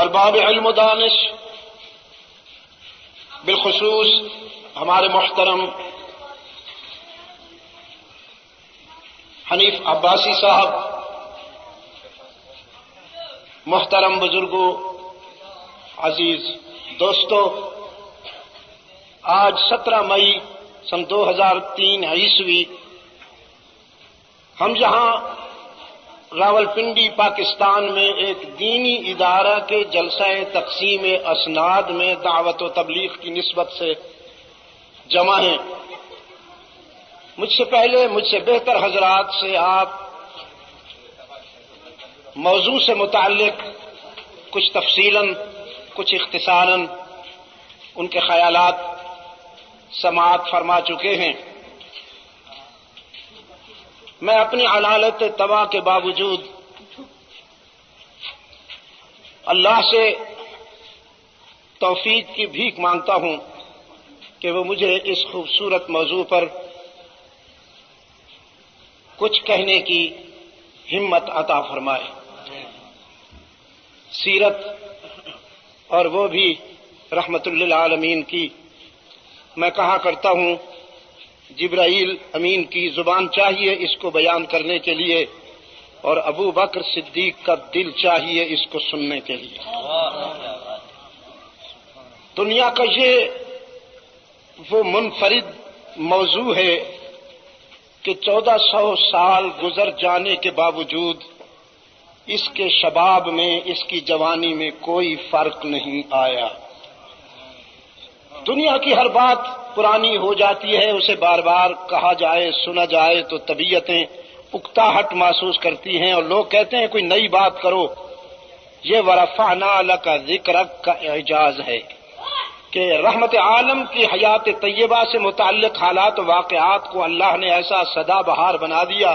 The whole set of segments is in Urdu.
ارباب علم و دانش، بالخصوص ہمارے محترم حنیف عباسی صاحب، محترم بزرگوں، عزیز دوستو، آج 17 مئی سن 2003 عیسوی ہم جہاں راولپنڈی پاکستان میں ایک دینی ادارہ کے جلسہ تقسیم اسناد میں دعوت و تبلیغ کی نسبت سے جمع ہیں، مجھ سے پہلے مجھ سے بہتر حضرات سے آپ موضوع سے متعلق کچھ تفصیلاً کچھ اختصاراً ان کے خیالات سماعت فرما چکے ہیں۔ میں اپنی علالت طبع کے باوجود اللہ سے توفیق کی بھیک مانگتا ہوں کہ وہ مجھے اس خوبصورت موضوع پر کچھ کہنے کی ہمت عطا فرمائے۔ سیرت اور وہ بھی رحمت للعالمین کی، میں کہا کرتا ہوں جبرائیل امین کی زبان چاہیے اس کو بیان کرنے کے لیے، اور ابو بکر صدیق کا دل چاہیے اس کو سننے کے لیے۔ دنیا کا یہ وہ منفرد موضوع ہے کہ 1400 سال گزر جانے کے باوجود اس کے شباب میں، اس کی جوانی میں کوئی فرق نہیں آیا۔ دنیا کی ہر بات پرانی ہو جاتی ہے، اسے بار بار کہا جائے سنا جائے تو طبیعتیں اکتاہٹ محسوس کرتی ہیں اور لوگ کہتے ہیں کوئی نئی بات کرو۔ یہ ورفعنا لک ذکرک کا اعجاز ہے کہ رحمت عالم کی حیات طیبہ سے متعلق حالات و واقعات کو اللہ نے ایسا سدا بہار بنا دیا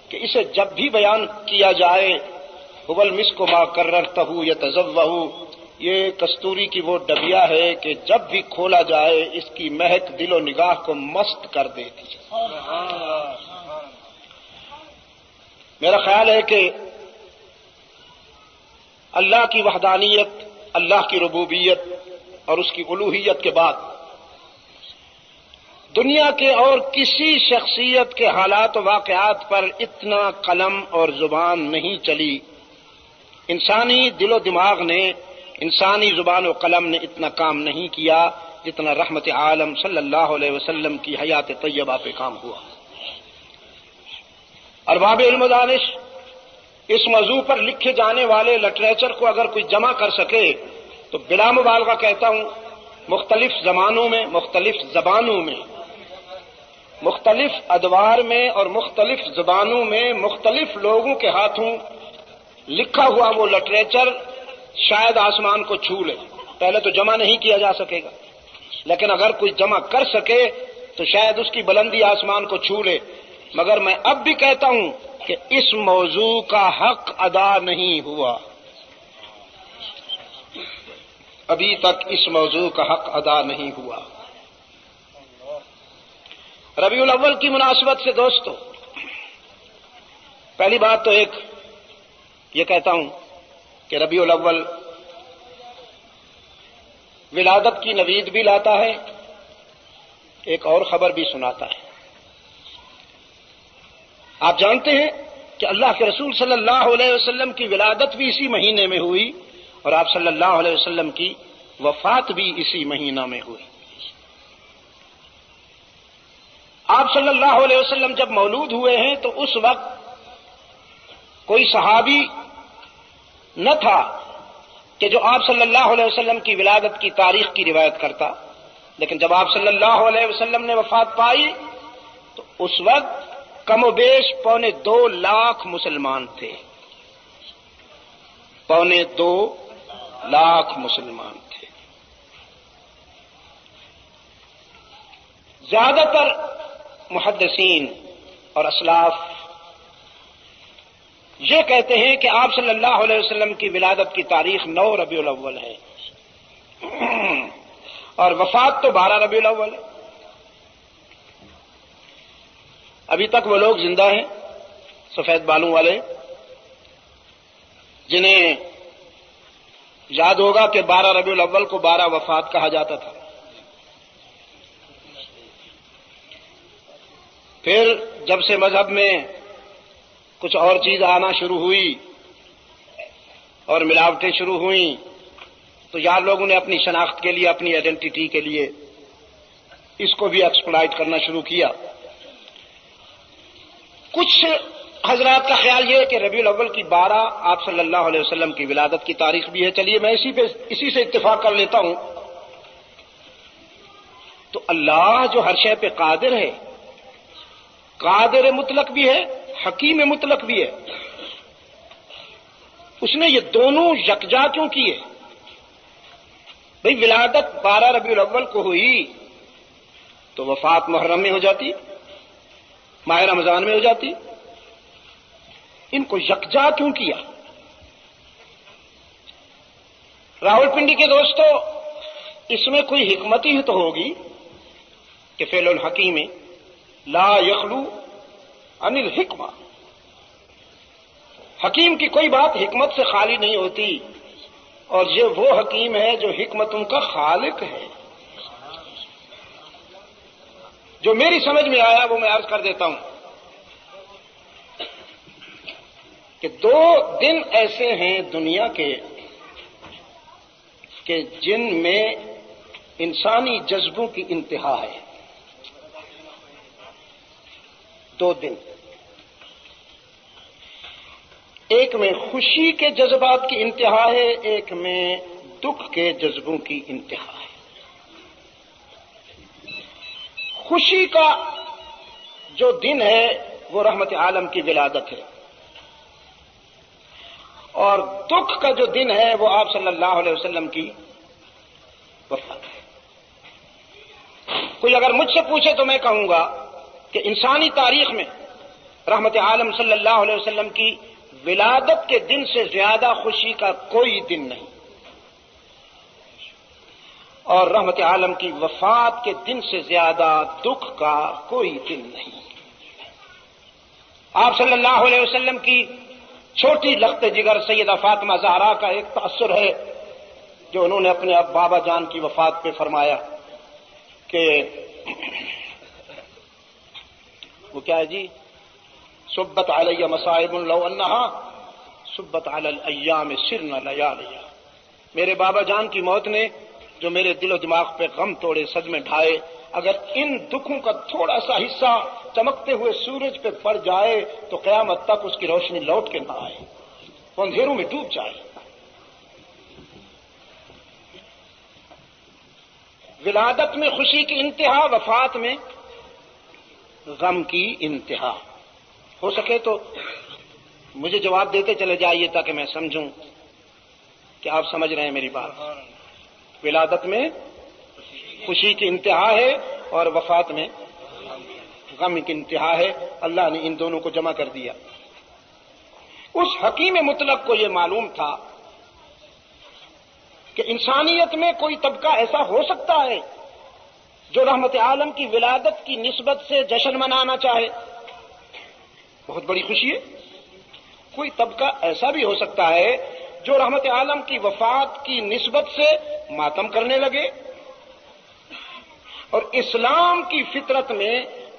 کہ اسے جب بھی بیان کیا جائے هو المسک ما کررتہ یتذوہ، یہ کستوری کی وہ ڈبیا ہے کہ جب بھی کھولا جائے اس کی مہک دل و نگاہ کو مست کر دیتی ہے۔ میرا خیال ہے کہ اللہ کی وحدانیت، اللہ کی ربوبیت اور اس کی الوہیت کے بعد دنیا کے اور کسی شخصیت کے حالات و واقعات پر اتنا قلم اور زبان نہیں چلی، انسانی دل و دماغ نے، انسانی زبان و قلم نے اتنا کام نہیں کیا جتنا رحمت عالم صلی اللہ علیہ وسلم کی حیات طیبہ پہ کام ہوا۔ ارباب علم و دانش، اس موضوع پر لکھے جانے والے لٹریچر کو اگر کوئی جمع کر سکے تو بلا مبالغہ کہتا ہوں مختلف زمانوں میں، مختلف زبانوں میں، مختلف ادوار میں اور مختلف زبانوں میں مختلف لوگوں کے ہاتھوں لکھا ہوا وہ لٹریچر شاید آسمان کو چھو لے۔ پہلے تو جمع نہیں کیا جا سکے گا، لیکن اگر کوئی جمع کر سکے تو شاید اس کی بلندی آسمان کو چھو لے۔ مگر میں اب بھی کہتا ہوں کہ اس موضوع کا حق ادا نہیں ہوا، ابھی تک اس موضوع کا حق ادا نہیں ہوا۔ ربیع الاول کی مناسبت سے دوستو، پہلی بات تو ایک یہ کہتا ہوں کہ ربیع الاول ولادت کی نوید بھی لاتا ہے، ایک اور خبر بھی سناتا ہے۔ آپ جانتے ہیں کہ اللہ کے رسول صلی اللہ علیہ وسلم کی ولادت بھی اسی مہینے میں ہوئی اور آپ صلی اللہ علیہ وسلم کی وفات بھی اسی مہینہ میں ہوئی۔ آپ صلی اللہ علیہ وسلم جب مولود ہوئے ہیں تو اس وقت کوئی صحابی نہ تھا کہ جو آپ صلی اللہ علیہ وسلم کی ولادت کی تاریخ کی روایت کرتا، لیکن جب آپ صلی اللہ علیہ وسلم نے وفات پائی تو اس وقت کم و بیش 2.25 لاکھ مسلمان تھے، 2.25 لاکھ مسلمان تھے۔ زیادہ تر محدثین اور اسلاف یہ کہتے ہیں کہ آپ صلی اللہ علیہ وسلم کی ولادت کی تاریخ 9 ربیع الاول ہے اور وفات تو 12 ربیع الاول ہے۔ ابھی تک وہ لوگ زندہ ہیں سفید بالوں والے جنہیں یاد ہوگا کہ 12 ربیع الاول کو 12 وفات کہا جاتا تھا. پھر جب سے مذہب میں کچھ اور چیز آنا شروع ہوئی اور ملاوٹیں شروع ہوئیں تو یار لوگوں نے اپنی شناخت کے لیے، اپنی آئیڈینٹی کے لیے اس کو بھی ایکسپلائٹ کرنا شروع کیا. کچھ حضرات کا خیال یہ ہے کہ ربیع الاول کی 12 آپ صلی اللہ علیہ وسلم کی ولادت کی تاریخ بھی ہے. چلیے میں اسی سے اتفاق کر لیتا ہوں. تو اللہ جو ہر شے پہ قادر ہے، قادر مطلق بھی ہے، حکیم مطلق بھی ہے، اس نے یہ دونوں یکجا کیوں کیے؟ بھئی ولادت 12 ربیع الاول کو ہوئی تو وفات محرم میں ہو جاتی، ماہ رمضان میں ہو جاتی. ان کو یکجا کیوں کیا؟ راول پنڈی کے دوستو، اس میں کوئی حکمت ہی تو ہوگی کہ فعل الحکیم لا یخلو عن الحکمہ. حکیم کی کوئی بات حکمت سے خالی نہیں ہوتی، اور یہ وہ حکیم ہے جو حکمتوں کا خالق ہے. جو میری سمجھ میں آیا وہ میں عرض کر دیتا ہوں کہ 2 دن ایسے ہیں دنیا کے کہ جن میں انسانی جذبوں کی انتہا ہے. 2 دن، ایک میں خوشی کے جذبات کی انتہا ہے، ایک میں دکھ کے جذبوں کی انتہا ہے. خوشی کا جو دن ہے وہ رحمت عالم کی ولادت ہے، اور دکھ کا جو دن ہے وہ آپ صلی اللہ علیہ وسلم کی وفات ہے. کوئی اگر مجھ سے پوچھے تو میں کہوں گا کہ انسانی تاریخ میں رحمت عالم صلی اللہ علیہ وسلم کی ولادت کے دن سے زیادہ خوشی کا کوئی دن نہیں، اور رحمت عالم کی وفات کے دن سے زیادہ دکھ کا کوئی دن نہیں. آپ صلی اللہ علیہ وسلم کی چھوٹی لخت جگر سیدہ فاطمہ زہرا کا ایک تأثر ہے جو انہوں نے اپنے اب بابا جان کی وفات پہ فرمایا کہ وہ کیا ہے جی، صبت علی مصائب لو انہا صبت علی الایام سرن لیالیا. میرے بابا جان کی موت نے جو میرے دل و دماغ پہ غم توڑے، صدمے ڈھائے، اگر ان دکھوں کا تھوڑا سا حصہ چمکتے ہوئے سورج پہ پڑ جائے تو قیامت تک اس کی روشنی لوٹ کے نہ آئے، وہ اندھیروں میں ڈوب جائے. ولادت میں خوشی کی انتہا، وفات میں غم کی انتہا. ہو سکے تو مجھے جواب دیتے چلے جائیے تاکہ میں سمجھوں کہ آپ سمجھ رہے ہیں میری بات. ولادت میں خوشی کی انتہا ہے اور وفات میں غم کی انتہا ہے. اللہ نے ان دونوں کو جمع کر دیا. اس حکیم مطلق کو یہ معلوم تھا کہ انسانیت میں کوئی طبقہ ایسا ہو سکتا ہے جو رحمت عالم کی ولادت کی نسبت سے جشن منانا چاہے. بہت بڑی خوشی ہے. کوئی طبقہ ایسا بھی ہو سکتا ہے جو رحمت عالم کی وفات کی نسبت سے ماتم کرنے لگے. اور اسلام کی فطرت میں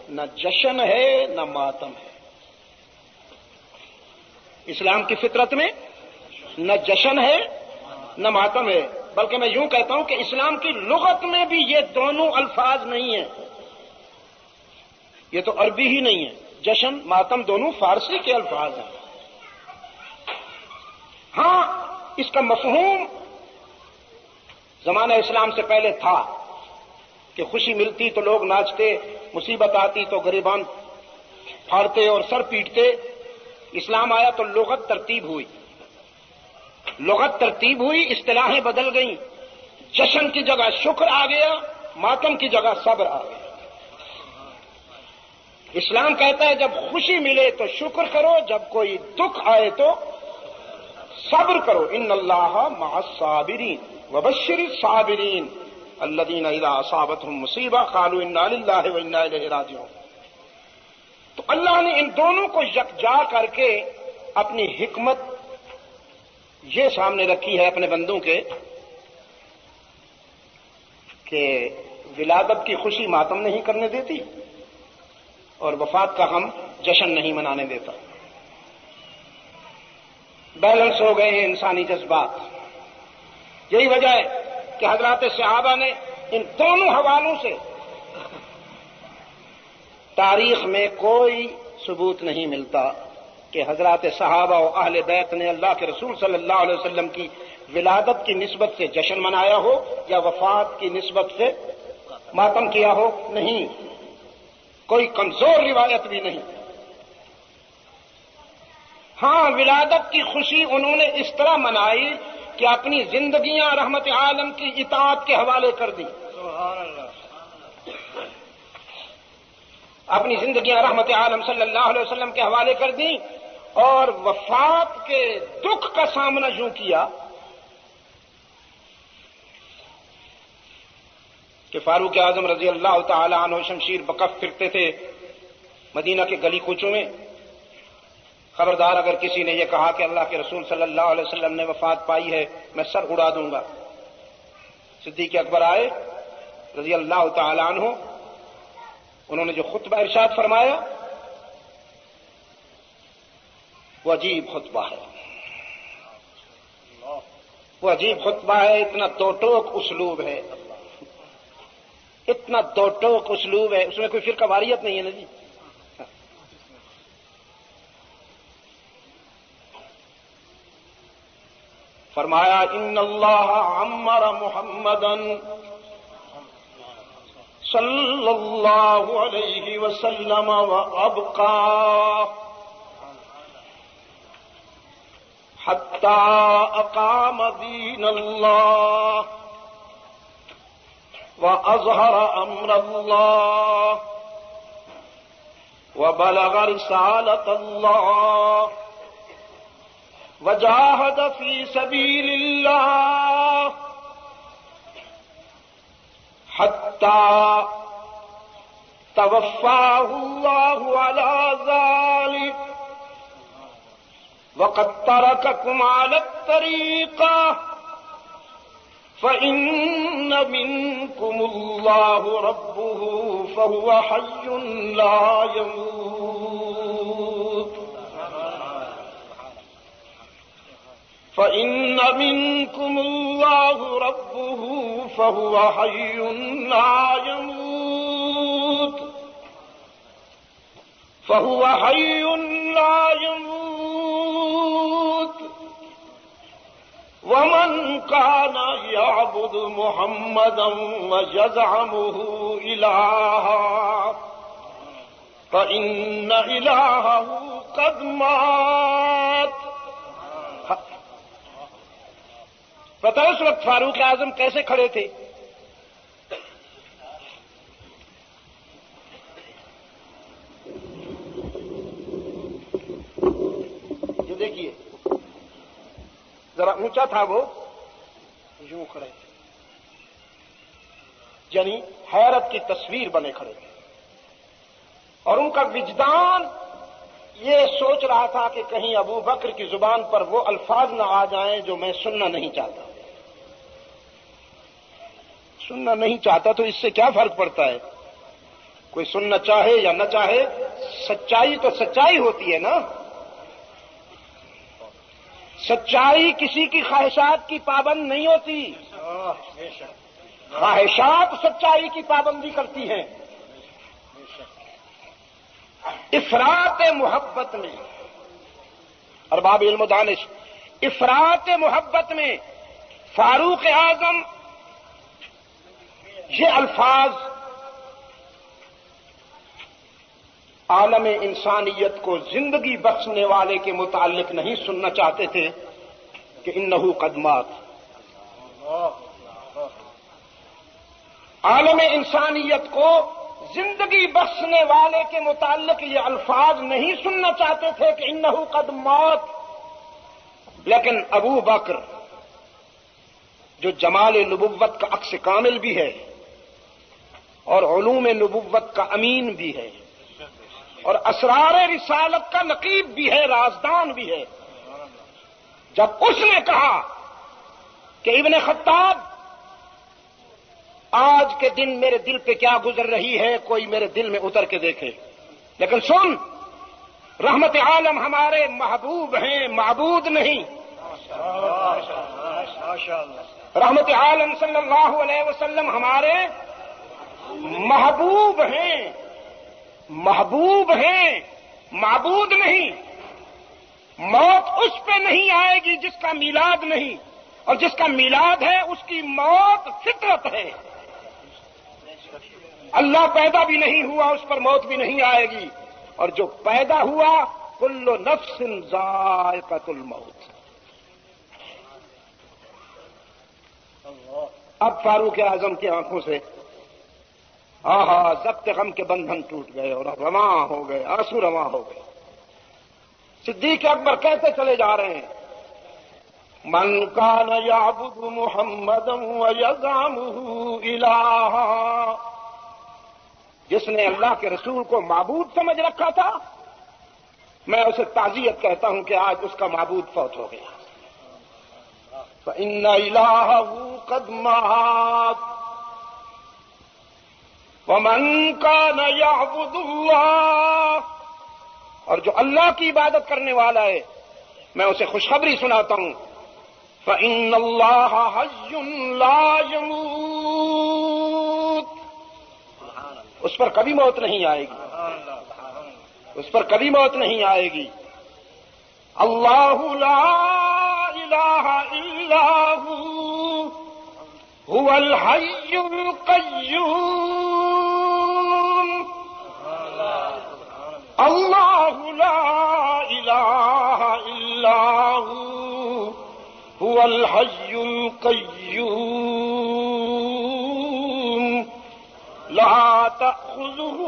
نہ جشن ہے نہ ماتم ہے. اسلام کی فطرت میں نہ جشن ہے نہ ماتم ہے، بلکہ میں یوں کہتا ہوں کہ اسلام کی لغت میں بھی یہ دونوں الفاظ نہیں ہیں. یہ تو عربی ہی نہیں ہے. جشن ماتم دونوں فارسی کے الفاظ ہیں. ہاں اس کا مفہوم زمانہ اسلام سے پہلے تھا کہ خوشی ملتی تو لوگ ناچتے، مصیبت آتی تو گریبان پھاڑتے اور سر پیٹتے. اسلام آیا تو لغت ترتیب ہوئی، لغت ترتیب ہوئی، اصطلاحیں بدل گئیں. جشن کی جگہ شکر آ گیا، ماتم کی جگہ صبر آ گیا. اسلام کہتا ہے جب خوشی ملے تو شکر کرو، جب کوئی دکھ آئے تو صبر کرو. ان اللہ مع الصابرین وبشر الصابرین الذین اذا اصابتهم مصیبہ قالوا انا للہ وانا الیہ راجعون. تو اللہ نے ان دونوں کو یکجا کر کے اپنی حکمت یہ سامنے رکھی ہے اپنے بندوں کے کہ ولادت کی خوشی ماتم نہیں کرنے دیتی اور وفات کا غم جشن نہیں منانے دیتا. بیلنس ہو گئے ہیں انسانی جذبات. یہی وجہ ہے کہ حضرات صحابہ نے ان دونوں حوالوں سے تاریخ میں کوئی ثبوت نہیں ملتا کہ حضرات صحابہ و اہل بیت نے اللہ کے رسول صلی اللہ علیہ وسلم کی ولادت کی نسبت سے جشن منایا ہو یا وفات کی نسبت سے ماتم کیا ہو. نہیں، کوئی کمزور روایت بھی نہیں. ہاں، ولادت کی خوشی انہوں نے اس طرح منائی کہ اپنی زندگیاں رحمت عالم کی اطاعت کے حوالے کر دی. سبحان اللہ. اپنی زندگیاں رحمت عالم صلی اللہ علیہ وسلم کے حوالے کر دی اور وفات کے دکھ کا سامنا یوں کیا کہ فاروق اعظم رضی اللہ تعالی عنہ شمشیر بکف پھرتے تھے مدینہ کے گلی کوچوں میں. خبردار اگر کسی نے یہ کہا کہ اللہ کے رسول صلی اللہ علیہ وسلم نے وفات پائی ہے میں سر اڑا دوں گا. صدیق اکبر آئے رضی اللہ تعالی عنہ، انہوں نے جو خطبہ ارشاد فرمایا وہ عجیب خطبہ ہے. وہ عجیب خطبہ ہے، اتنا دو ٹوک اسلوب ہے، اتنا دو ٹوک اسلوب ہے، اس میں کوئی فرقہ واریت نہیں ہے نا جی. فرمایا ان اللہ عمر محمدا صلی اللہ علیہ وسلم وابقى حتى اقام دین اللہ واظہر امر اللہ وبلغ رسالۃ اللہ وجاہد فی سبیل اللہ حتی توفاہ اللہ علی ذلک وقد ترککم علی الطریقہ فإن منکم اللہ ربہ فہو حی لا يموت فإن منكم الله ربه فهو حي لا يموت فهو حي لا يموت ومن كان يعبد محمدا ويزعمه إلها فإن إلهه قد مات. پتہ اس وقت فاروق اعظم کیسے کھڑے تھے؟ یہ دیکھیے ذرا اونچا تھا وہ، یوں کھڑے تھے، یعنی حیرت کی تصویر بنے کھڑے تھے. اور ان کا وجدان یہ سوچ رہا تھا کہ کہیں ابو بکر کی زبان پر وہ الفاظ نہ آ جائیں جو میں سننا نہیں چاہتا. سننا نہیں چاہتا تو اس سے کیا فرق پڑتا ہے؟ کوئی سننا چاہے یا نہ چاہے، سچائی تو سچائی ہوتی ہے نا. سچائی کسی کی خواہشات کی پابند نہیں ہوتی، خواہشات سچائی کی پابندی کرتی ہیں. افراط محبت میں، ارباب علم و دانش، افراط محبت میں فاروق اعظم یہ الفاظ عالم انسانیت کو زندگی بخشنے والے کے متعلق نہیں سننا چاہتے تھے کہ انہ قد مات. عالم انسانیت کو زندگی بخشنے والے کے متعلق یہ الفاظ نہیں سننا چاہتے تھے کہ انہ قد مات. لیکن ابو بکر جو جمال نبوت کا عکس کامل بھی ہے اور علوم نبوت کا امین بھی ہے اور اسرار رسالت کا نقیب بھی ہے، رازدان بھی ہے، جب اس نے کہا کہ ابن خطاب آج کے دن میرے دل پہ کیا گزر رہی ہے، کوئی میرے دل میں اتر کے دیکھے. لیکن سن، رحمت عالم ہمارے محبوب ہیں، معبود نہیں. رحمت عالم صلی اللہ علیہ وسلم ہمارے محبوب ہیں، محبوب ہیں، معبود نہیں. موت اس پہ نہیں آئے گی جس کا میلاد نہیں، اور جس کا میلاد ہے اس کی موت فطرت ہے. اللہ پیدا بھی نہیں ہوا، اس پر موت بھی نہیں آئے گی. اور جو پیدا ہوا، کل نفس ذائقۃ الموت. اب فاروق اعظم کی آنکھوں سے ضبط غم کے بندھن ٹوٹ گئے اور رواں ہو گئے، آنسو رواں ہو گئے. صدیق اکبر کہتے چلے جا رہے ہیں، من کان یعبد محمدا ویزعمہ الہا، جس نے اللہ کے رسول کو معبود سمجھ رکھا تھا، میں اسے تعزیت کہتا ہوں کہ آج اس کا معبود فوت ہو گیا. فإن إلهه قد مات ومن كان يعبد الله، اور جو اللہ کی عبادت کرنے والا ہے میں اسے خوشخبری سناتا ہوں، فإن الله حي لا يموت، اس پر کبھی موت نہیں آئے گی، اس پر کبھی موت نہیں آئے گی. اللہ لا الہ الا هو الحی القیوم، اللہ لا الہ الا هو الحی القیوم، لا تأخذه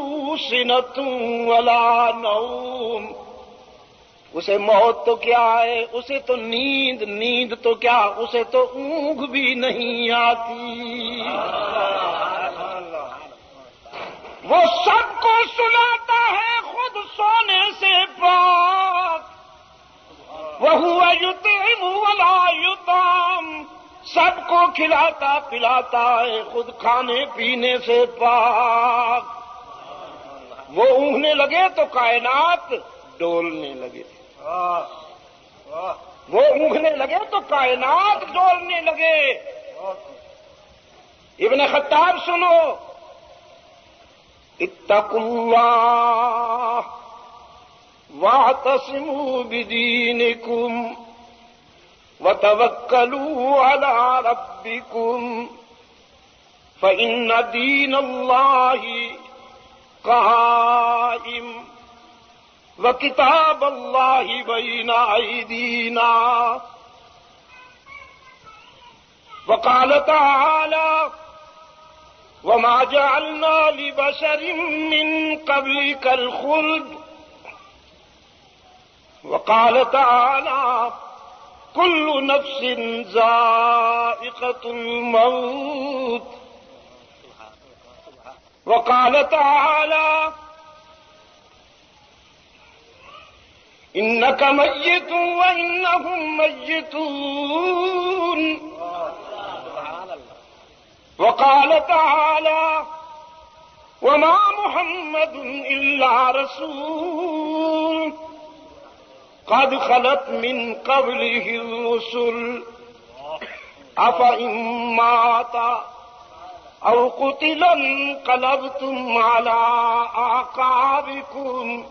سنة ولا نوم، اسے موت تو کیا ہے، اسے تو نیند تو کیا، اسے تو اونگ بھی نہیں آتی. وہ سب کو سلاتا ہے خود سونے سے پاک، وَهُوَ يُطْعِمُ وَلَا يُطْعَمُ، سب کو کھلاتا پلاتا ہے خود کھانے پینے سے پاک. وہ اونگنے لگے تو کائنات ڈولنے لگے، وہ اونگنے لگے تو کائنات ڈولنے لگے. ابن خطاب سنو، اتقوا اللہ واعتصموا بدینکم وتوکلوا علی ربکم فإن دین اللہ قائم وکتاب اللہ بین ایدینا. وقال تعالی وما جعلنا لبشر من قبلك الخلد، وقال تعالی كل نفس ذائقة الموت، وقال تعالی إنك ميت وإنهم ميتون، وقال تعالى وما محمد إلا رسول قد خلت من قبله الرسل أفإن مات أو قتل انقلبتم على أعقابكم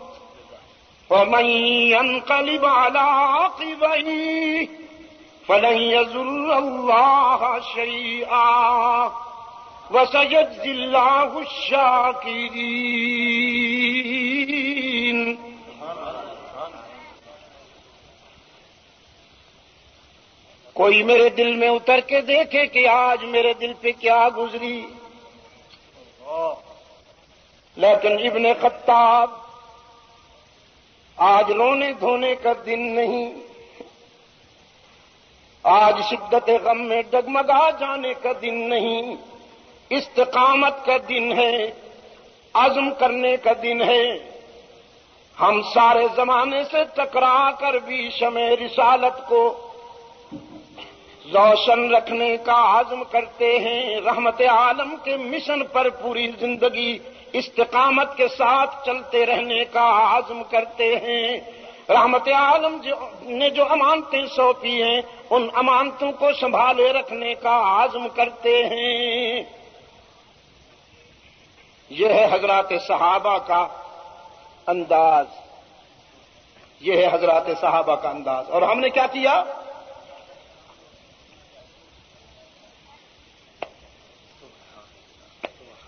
ومن ينقلب على عقبيه فلن يضر الله شيئا وسيجزي الله الشاكرين. کوئی میرے دل میں اتر کے دیکھے کہ آج میرے دل پہ کیا گزری. لیکن ابن خطاب، آج رونے دھونے کا دن نہیں، آج شدت غم میں ڈگمگا جانے کا دن نہیں، استقامت کا دن ہے، عزم کرنے کا دن ہے. ہم سارے زمانے سے ٹکرا کر بھی شمع رسالت کو روشن رکھنے کا عزم کرتے ہیں، رحمت عالم کے مشن پر پوری زندگی استقامت کے ساتھ چلتے رہنے کا عزم کرتے ہیں، رحمت عالم نے جو امانتیں سونپی ہیں ان امانتوں کو سنبھالے رکھنے کا عزم کرتے ہیں۔ یہ ہے حضرات صحابہ کا انداز، یہ ہے حضرات صحابہ کا انداز۔ اور ہم نے کیا کیا؟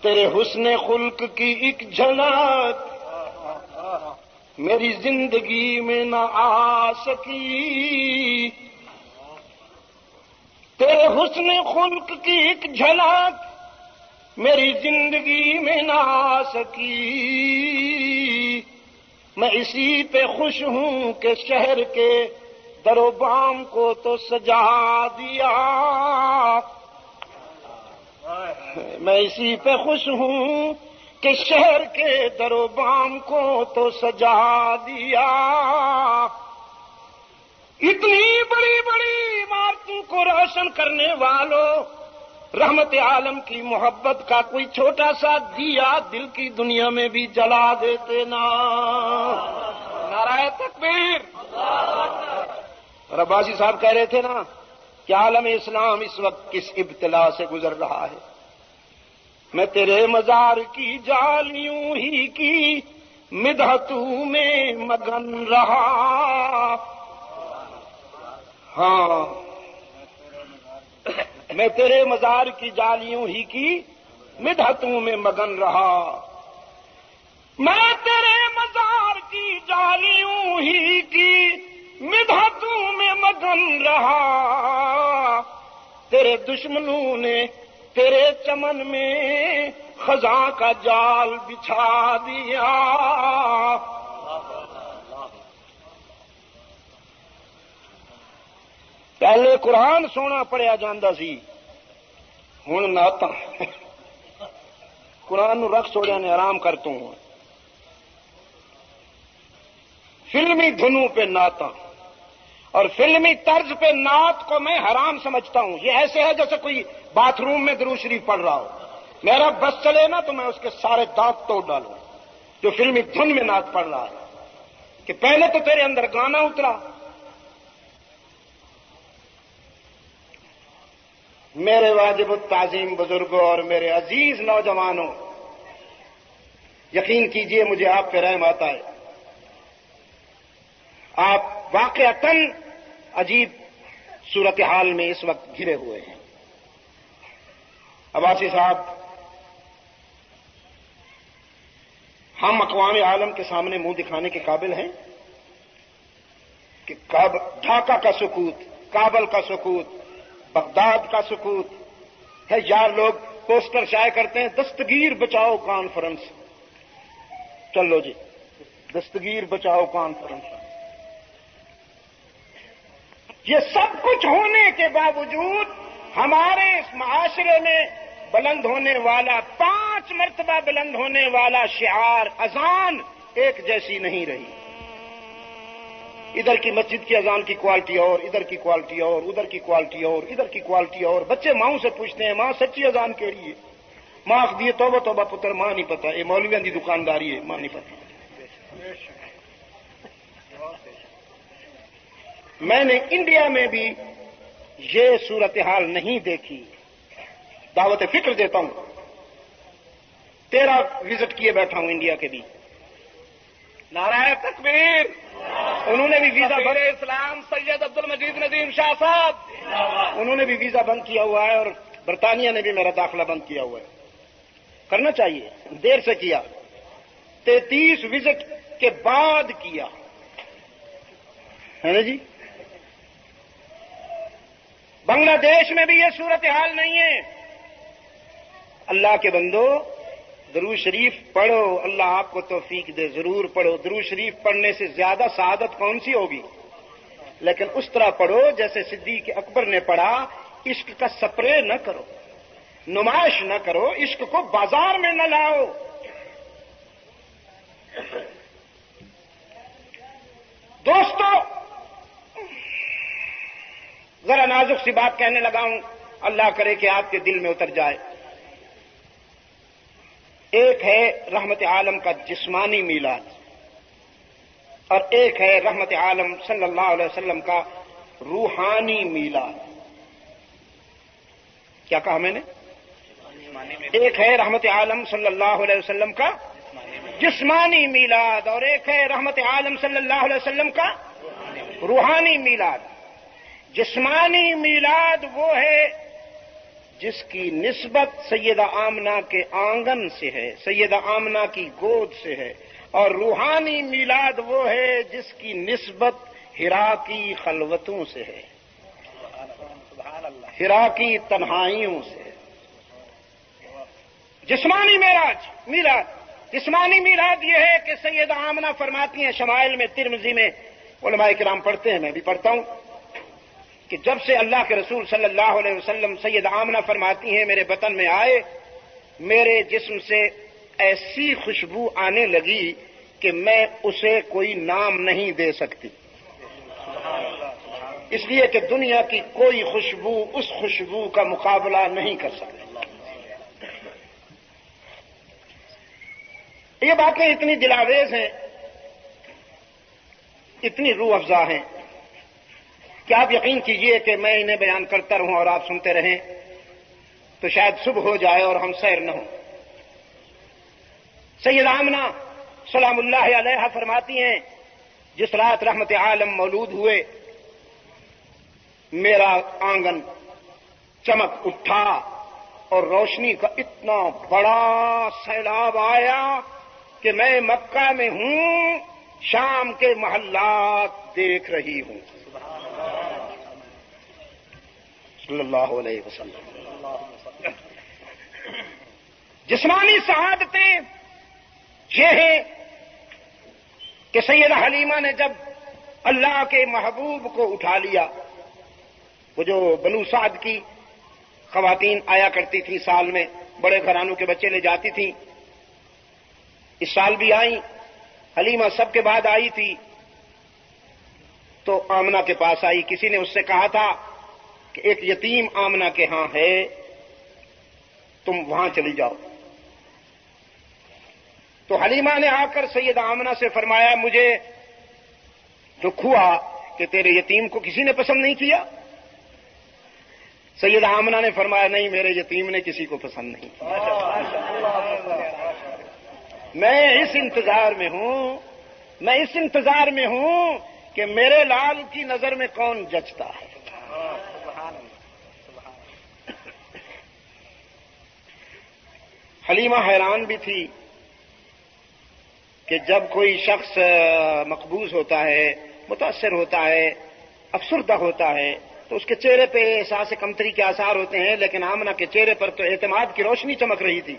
تیرے حسن خلق کی ایک جھلک میری زندگی میں نہ آ سکی، تیرے حسن خلق کی ایک جھلک میری زندگی میں نہ آ سکی، میں اسی پہ خوش ہوں کہ شہر کے در و بام کو تو سجا دیا، میں اسی پہ خوش ہوں کہ شہر کے در و بام کو تو سجا دیا۔ اتنی بڑی بڑی عمارتوں کو روشن کرنے والوں، رحمت عالم کی محبت کا کوئی چھوٹا سا دیا دل کی دنیا میں بھی جلا دیتے نا۔ نعرہ تکبیر! اور عباسی صاحب کہہ رہے تھے نا کہ عالم اسلام اس وقت کس ابتلا سے گزر رہا ہے۔ میں تیرے مزار کی جالیوں ہی کی مدحتوں میں مگن رہا، ہاں میں تیرے مزار کی جالیوں ہی کی مدحتوں میں مگن رہا، میں تیرے مزار کی جالیوں ہی کی مدحتوں میں مگن رہا، تیرے دشمنوں نے تیرے چمن میں خزاں کا جال بچھا دیا۔ پہلے قرآن سونا پڑھیا جاندا سی، ہن نعتاں قرآن نو رکھ چھوڑیا نے آرام کرتا ہوں، فلمی دھنوں پہ نعتاں اور فلمی طرز پہ نعت کو میں حرام سمجھتا ہوں۔ یہ ایسے ہے جیسے کوئی باتھ روم میں درود شریف پڑھ رہا ہو، میرا بس چلے نا تو میں اس کے سارے دانت توڑ ڈالوں جو فلمی دھن میں نعت پڑھ رہا ہے، کہ پہلے تو تیرے اندر گانا اترا۔ میرے واجب التعظیم بزرگوں اور میرے عزیز نوجوانوں، یقین کیجئے مجھے آپ پہ رحم آتا ہے، آپ واقعتاً عجیب صورتحال میں اس وقت گھرے ہوئے ہیں۔ عباسی صاحب، ہم اقوام عالم کے سامنے منہ دکھانے کے قابل ہیں کہ ڈھاکہ کا سکوت، کابل کا سکوت، بغداد کا سکوت ہے، یار لوگ پوسٹر شائع کرتے ہیں دستگیر بچاؤ کانفرنس، چلو جی دستگیر بچاؤ کانفرنس، یہ سب کچھ ہونے کے باوجود ہمارے اس معاشرے میں بلند ہونے والا 5 مرتبہ بلند ہونے والا شعار اذان ایک جیسی نہیں رہی۔ ادھر کی مسجد کی اذان کی کوالٹی اور، ادھر کی کوالٹی اور، ادھر کی کوالٹی اور، ادھر کی کوالٹی اور۔ بچے ماں سے پوچھتے ہیں ماں سچی اذان کیڑی ہے؟ ماں آخدی ہے توبہ توبہ پتر ماں نہیں پتا، یہ مولویاں دی دکانداری ہے، ماں نہیں پتا۔ میں نے انڈیا میں بھی یہ صورتحال نہیں دیکھی، دعوت فکر دیتا ہوں، 13 وزٹ کیے بیٹھا ہوں انڈیا کے بھی۔ نعرہ تکبیر! انہوں نے بھی ویزا بھرے، اسلام سید عبد المجید ندیم شاہ صاحب، انہوں نے بھی ویزا بند کیا ہوا ہے، اور برطانیہ نے بھی میرا داخلہ بند کیا ہوا ہے۔ کرنا چاہیے، دیر سے کیا، 33 وزٹ کے بعد کیا ہے نا جی۔ بنگلہ دیش میں بھی یہ صورتحال نہیں ہے۔ اللہ کے بندو درود شریف پڑھو، اللہ آپ کو توفیق دے، ضرور پڑھو۔ درود شریف پڑھنے سے زیادہ سعادت کون سی ہوگی؟ لیکن اس طرح پڑھو جیسے صدیق اکبر نے پڑھا، عشق کا سپرے نہ کرو، نمائش نہ کرو، عشق کو بازار میں نہ لاؤ۔ دوستو، ذرا نازک سی بات کہنے لگا ہوں، اللہ کرے کہ آپ کے دل میں اتر جائے۔ ایک ہے رحمت عالم کا جسمانی میلاد، اور ایک ہے رحمت عالم صلی اللہ علیہ وسلم کا روحانی میلاد۔ کیا کہا میں نے؟ ایک ہے رحمت عالم صلی اللہ علیہ وسلم کا جسمانی میلاد، اور ایک ہے رحمت عالم صلی اللہ علیہ وسلم کا روحانی میلاد۔ جسمانی میلاد وہ ہے جس کی نسبت سیدہ آمنہ کے آنگن سے ہے، سیدہ آمنہ کی گود سے ہے، اور روحانی میلاد وہ ہے جس کی نسبت حرا کی خلوتوں سے ہے، حرا کی تنہائیوں سے۔ جسمانی میلاد جسمانی میلاد یہ ہے کہ سیدہ آمنہ فرماتی ہیں شمائل میں، ترمذی میں علماء کرام پڑھتے ہیں، میں بھی پڑھتا ہوں، کہ جب سے اللہ کے رسول صلی اللہ علیہ وسلم سیدہ آمنہ فرماتی ہیں میرے بطن میں آئے، میرے جسم سے ایسی خوشبو آنے لگی کہ میں اسے کوئی نام نہیں دے سکتی، اس لیے کہ دنیا کی کوئی خوشبو اس خوشبو کا مقابلہ نہیں کر سکتی۔ یہ باتیں اتنی دلاویز ہیں، اتنی روح افزا ہیں کہ آپ یقین کیجئے کہ میں انہیں بیان کرتا رہوں اور آپ سنتے رہیں تو شاید صبح ہو جائے اور ہم سیر نہ ہوں۔ سیدہ آمنہ سلام اللہ علیہا فرماتی ہیں جس رات رحمت عالم مولود ہوئے میرا آنگن چمک اٹھا اور روشنی کا اتنا بڑا سیلاب آیا کہ میں مکہ میں ہوں، شام کے محلات دیکھ رہی ہوں، صلی اللہ علیہ وسلم۔ جسمانی سعادتیں یہ ہیں کہ سیدہ حلیمہ نے جب اللہ کے محبوب کو اٹھا لیا، وہ جو بنو سعد کی خواتین آیا کرتی تھیں سال میں، بڑے گھرانوں کے بچے لے جاتی تھیں، اس سال بھی آئیں، حلیمہ سب کے بعد آئی تھی، تو آمنہ کے پاس آئی۔ کسی نے اس سے کہا تھا کہ ایک یتیم آمنہ کے ہاں ہے، تم وہاں چلی جاؤ۔ تو حلیمہ نے آ کر سیدہ آمنہ سے فرمایا مجھے دکھ ہوا کہ تیرے یتیم کو کسی نے پسند نہیں کیا۔ سیدہ آمنہ نے فرمایا نہیں، میرے یتیم نے کسی کو پسند نہیں کیا، میں اس انتظار میں ہوں کہ میرے لال کی نظر میں کون جچتا ہے۔ حلیمہ حیران بھی تھی کہ جب کوئی شخص مقبوض ہوتا ہے، متاثر ہوتا ہے، افسردہ ہوتا ہے تو اس کے چہرے پہ احساس کمتری کے آثار ہوتے ہیں، لیکن آمنہ کے چہرے پر تو اعتماد کی روشنی چمک رہی تھی۔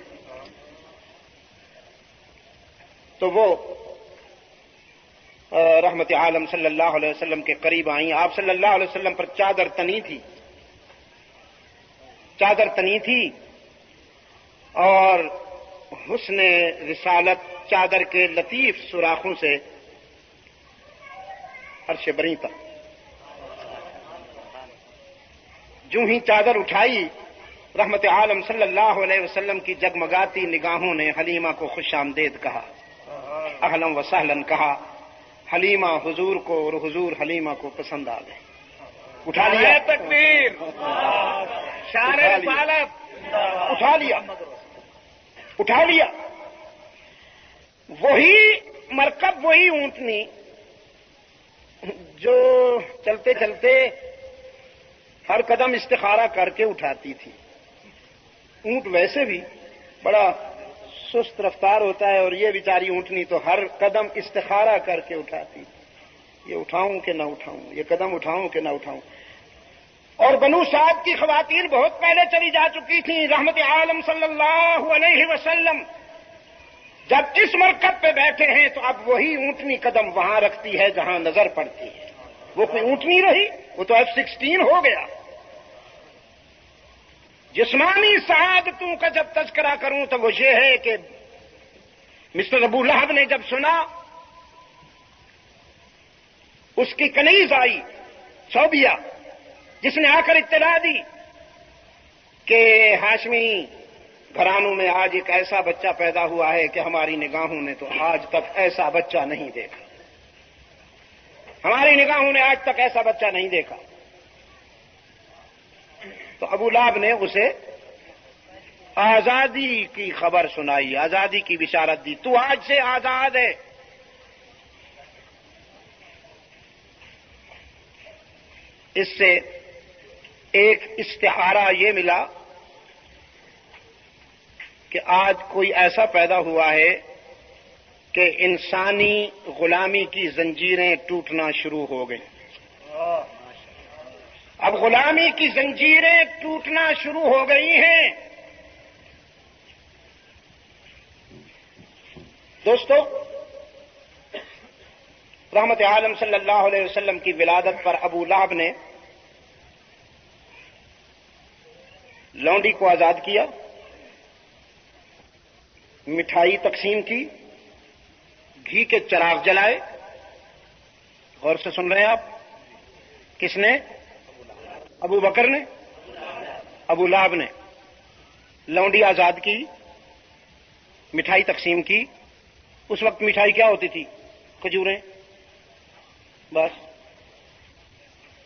تو وہ رحمت عالم صلی اللہ علیہ وسلم کے قریب آئیں، آپ صلی اللہ علیہ وسلم پر چادر تنی تھی اور حسن رسالت چادر کے لطیف سوراخوں سے عرش بری تک۔ جو ہی چادر اٹھائی، رحمت عالم صلی اللہ علیہ وسلم کی جگمگاتی نگاہوں نے حلیمہ کو خوش آمدید کہا، اہلا و سہلا کہا۔ حلیمہ حضور کو اور حضور حلیمہ کو پسند آ گئے۔ اٹھا لیا، تکبیر، شان رسالت، اٹھا لیا۔ وہی مرکب، وہی اونٹنی جو چلتے چلتے ہر قدم استخارہ کر کے اٹھاتی تھی۔ اونٹ ویسے بھی بڑا سست رفتار ہوتا ہے، اور یہ بیچاری اونٹنی تو ہر قدم استخارہ کر کے اٹھاتی، یہ اٹھاؤں کہ نہ اٹھاؤں، یہ قدم اٹھاؤں کہ نہ اٹھاؤں۔ اور بنو سعد کی خواتین بہت پہلے چلی جا چکی تھیں۔ رحمت عالم صلی اللہ علیہ وسلم جب اس مرکب پہ بیٹھے ہیں تو اب وہی اونٹنی قدم وہاں رکھتی ہے جہاں نظر پڑتی ہے۔ وہ کوئی اونٹنی رہی، وہ تو F-16 ہو گیا۔ جسمانی سعادتوں کا جب تذکرہ کروں تو وہ یہ ہے کہ مسٹر ابو لہب نے جب سنا، اس کی کنیز آئی صوبیہ، جس نے آ کر اطلاع دی کہ ہاشمی گھرانوں میں آج ایک ایسا بچہ پیدا ہوا ہے کہ ہماری نگاہوں نے تو آج تک ایسا بچہ نہیں دیکھا، ہماری نگاہوں نے آج تک ایسا بچہ نہیں دیکھا. تو ابو لہب نے اسے آزادی کی خبر سنائی، آزادی کی بشارت دی، تو آج سے آزاد ہے. اس سے ایک استعارہ یہ ملا کہ آج کوئی ایسا پیدا ہوا ہے کہ انسانی غلامی کی زنجیریں ٹوٹنا شروع ہو گئیں. اب غلامی کی زنجیریں ٹوٹنا شروع ہو گئی ہیں. دوستو، رحمت عالم صلی اللہ علیہ وسلم کی ولادت پر ابو لہب نے لونڈی کو آزاد کیا، مٹھائی تقسیم کی، گھی کے چراغ جلائے. غور سے سن رہے ہیں آپ؟ کس نے؟ ابو بکر نے، ابو لہب نے. لونڈی آزاد کی، مٹھائی تقسیم کی. اس وقت مٹھائی کیا ہوتی تھی؟ کھجوریں بس.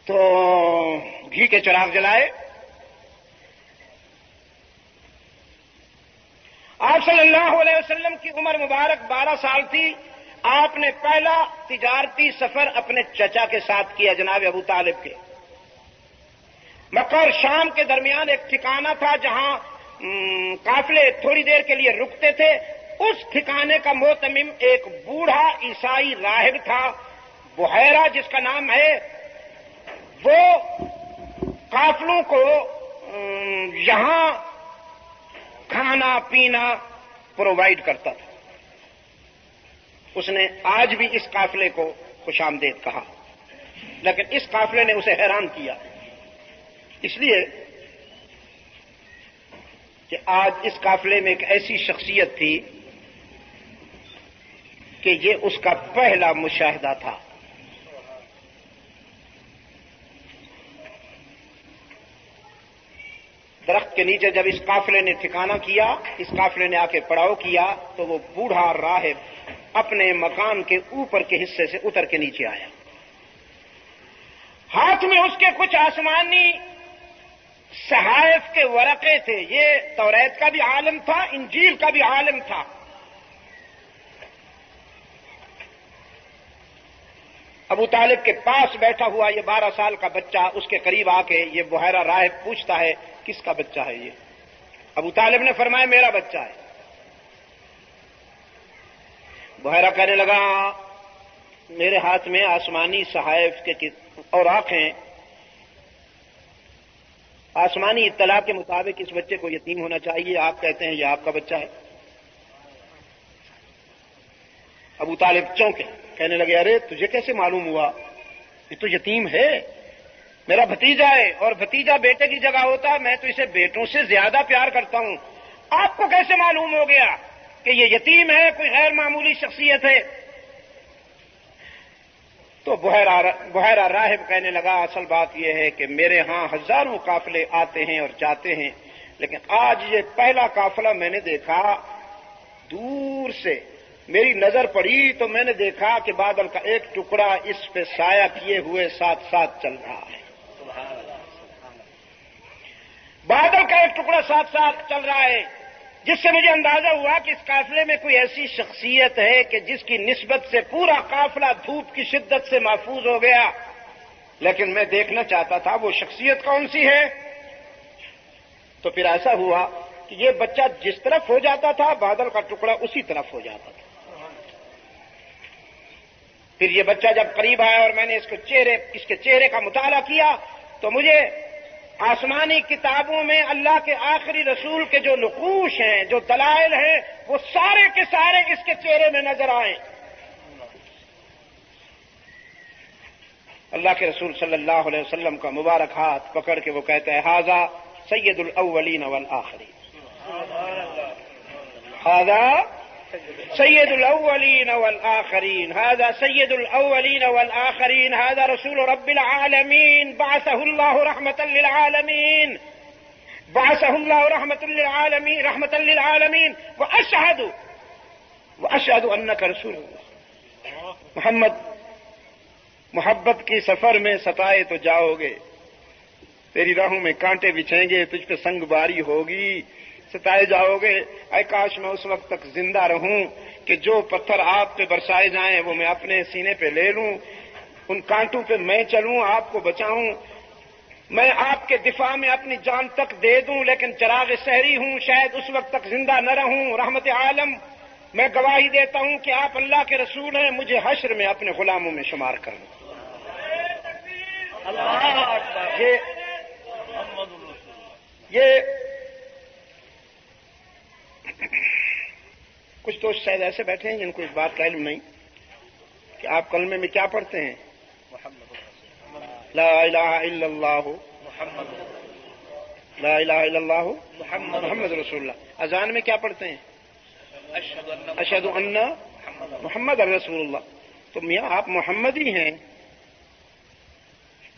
تو گھی کے چراغ جلائے. آپ صلی اللہ علیہ وسلم کی عمر مبارک 12 سال تھی. آپ نے پہلا تجارتی سفر اپنے چچا کے ساتھ کیا، جناب ابو طالب کے. مکہ اور شام کے درمیان ایک ٹھکانہ تھا جہاں قافلے تھوڑی دیر کے لیے رکتے تھے. اس ٹھکانے کا موتمم ایک بوڑھا عیسائی راہب تھا، بحیرہ جس کا نام ہے. وہ قافلوں کو یہاں کھانا پینا پرووائڈ کرتا تھا. اس نے آج بھی اس قافلے کو خوش آمدید کہا، لیکن اس قافلے نے اسے حیران کیا، اس لیے کہ آج اس قافلے میں ایک ایسی شخصیت تھی کہ یہ اس کا پہلا مشاہدہ تھا. درخت کے نیچے جب اس قافلے نے ٹھکانہ کیا، اس قافلے نے آ کے پڑاؤ کیا، تو وہ بوڑھا راہب اپنے مکان کے اوپر کے حصے سے اتر کے نیچے آیا. ہاتھ میں اس کے کچھ آسمانی صحائف کے ورقے تھے. یہ توریت کا بھی عالم تھا، انجیل کا بھی عالم تھا. ابو طالب کے پاس بیٹھا ہوا یہ 12 سال کا بچہ اس کے قریب آ کے یہ بحیرہ راہب پوچھتا ہے، کس کا بچہ ہے یہ؟ ابو طالب نے فرمایا، میرا بچہ ہے. بحیرہ کہنے لگا، میرے ہاتھ میں آسمانی صحائف کے اوراق ہیں، آسمانی اطلاع کے مطابق اس بچے کو یتیم ہونا چاہیے، آپ کہتے ہیں یہ آپ کا بچہ ہے. ابو طالب چونکے، کہنے لگے، ارے تجھے کیسے معلوم ہوا؟ یہ تو یتیم ہے، میرا بھتیجا ہے، اور بھتیجا بیٹے کی جگہ ہوتا ہے، میں تو اسے بیٹوں سے زیادہ پیار کرتا ہوں. آپ کو کیسے معلوم ہو گیا کہ یہ یتیم ہے، کوئی غیر معمولی شخصیت ہے؟ تو بحیرہ راہب کہنے لگا، اصل بات یہ ہے کہ میرے ہاں ہزاروں قافلے آتے ہیں اور جاتے ہیں، لیکن آج یہ پہلا قافلہ میں نے دیکھا. دور سے میری نظر پڑی تو میں نے دیکھا کہ بادل کا ایک ٹکڑا اس پہ سایہ کیے ہوئے ساتھ ساتھ چل رہا ہے. بادل کا ایک ٹکڑا ساتھ ساتھ چل رہا ہے، جس سے مجھے اندازہ ہوا کہ اس قافلے میں کوئی ایسی شخصیت ہے کہ جس کی نسبت سے پورا قافلہ دھوپ کی شدت سے محفوظ ہو گیا. لیکن میں دیکھنا چاہتا تھا وہ شخصیت کون سی ہے. تو پھر ایسا ہوا کہ یہ بچہ جس طرف ہو جاتا تھا بادل کا ٹکڑا اسی طرف ہو جاتا تھا. پھر یہ بچہ جب قریب آیا اور میں نے اس کے چہرے کا مطالعہ کیا تو مجھے آسمانی کتابوں میں اللہ کے آخری رسول کے جو نقوش ہیں، جو دلائل ہیں، وہ سارے کے سارے اس کے چہرے میں نظر آئے. اللہ کے رسول صلی اللہ علیہ وسلم کا مبارک ہاتھ پکڑ کے وہ کہتا ہے، ھذا سید الاولین والآخرین، ھذا سید الاولین والآخرین، هذا سید الاولین والآخرین، هذا رسول رب العالمین، بعثه اللہ رحمتا للعالمین، بعثه اللہ رحمتا للعالمین، واشهد انک رسول اللہ۔ محمد، محبت کی سفر میں ستائے تو جاؤ گے، تیری راہوں میں کانٹے بچھیں گے، تجھ پہ سنگ باری ہوگی، ستائے جاؤ گے۔ اے کاش میں اس وقت تک زندہ رہوں کہ جو پتھر آپ پہ برسائے جائیں وہ میں اپنے سینے پہ لے لوں، ان کانٹوں پہ میں چلوں، آپ کو بچاؤں، میں آپ کے دفاع میں اپنی جان تک دے دوں، لیکن چراغ سحری ہوں، شاید اس وقت تک زندہ نہ رہوں۔ رحمت عالم، میں گواہی دیتا ہوں کہ آپ اللہ کے رسول ہیں، مجھے حشر میں اپنے غلاموں میں شمار کر لیں۔ یہ کچھ دوست شاید ایسے بیٹھے ہیں جن کو اس بات کا علم نہیں کہ آپ کلمے میں کیا پڑھتے ہیں؟ لا الہ الا اللہ لا الہ الا اللہ محمد رسول اللہ۔ اذان میں کیا پڑھتے ہیں؟ اشہد ان محمد رسول اللہ۔ تو میاں آپ محمدی ہیں،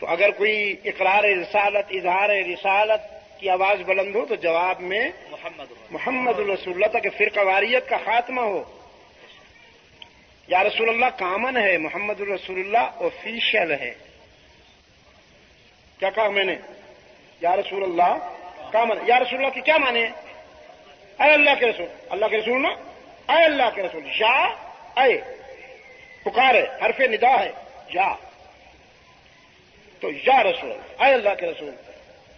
تو اگر کوئی اقرار رسالت، اظہار رسالت کی آواز بلند ہو تو جواب میں محمد رسول اللہ، تاکہ فرقہ واریت کا خاتمہ ہو۔ یا رسول اللہ کامن ہے، محمد رسول اللہ آفیشیل ہے۔ کیا کہا میں نے؟ یا رسول اللہ کامن۔ یا رسول اللہ کی کیا معنی ہے؟ اے اللہ کے رسول، اللہ کے رسول نا، اے اللہ کے رسول، یا اے پکار ہے، حرف ندا ہے، یا تو یا رسول، اے اللہ کے رسول،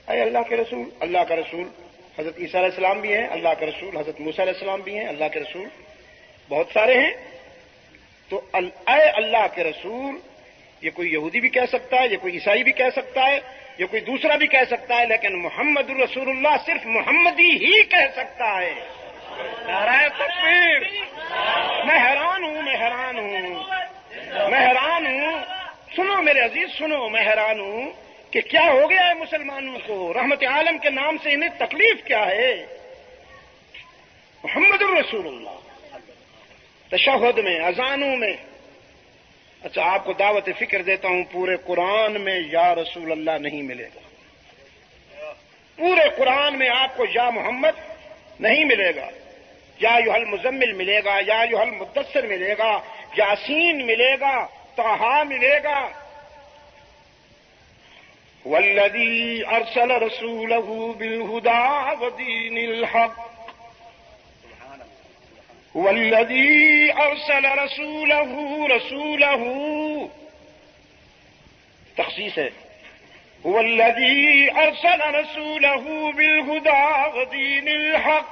اے اللہ کے رسول، اللہ کا رسول حضرت عیسیٰ علیہ السلام بھی ہیں، اللہ کے رسول حضرت موسیٰ علیہ السلام بھی ہیں، اللہ کے رسول بہت سارے ہیں۔ تو اے اللہ کے رسول یہ کوئی یہودی بھی کہہ سکتا ہے، یہ کوئی عیسائی بھی کہہ سکتا ہے، یہ کوئی دوسرا بھی کہہ سکتا ہے، لیکن محمد الرسول اللہ صرف محمدی ہی کہہ سکتا ہے۔ نعرہ تکبیر! میں حیران ہوں، میں حیران ہوں، میں حیران ہوں، سنو میرے عزیز، سنو، میں حیران ہوں کہ کیا ہو گیا ہے مسلمانوں کو، رحمت عالم کے نام سے انہیں تکلیف کیا ہے۔ محمد الرسول اللہ تشہد میں، اذانوں میں۔ اچھا آپ کو دعوت فکر دیتا ہوں، پورے قرآن میں یا رسول اللہ نہیں ملے گا، پورے قرآن میں آپ کو یا محمد نہیں ملے گا۔ یا ایھا المزمل ملے گا، یا ایھا المدثر ملے گا، یاسین ملے گا، طٰہٰ ملے گا۔ والذی ارسل رسولہ بالہدی ودین الحق، والذی ارسل رسولہ تخصیص ہے، والذی ارسل رسولہ بالہدی ودین الحق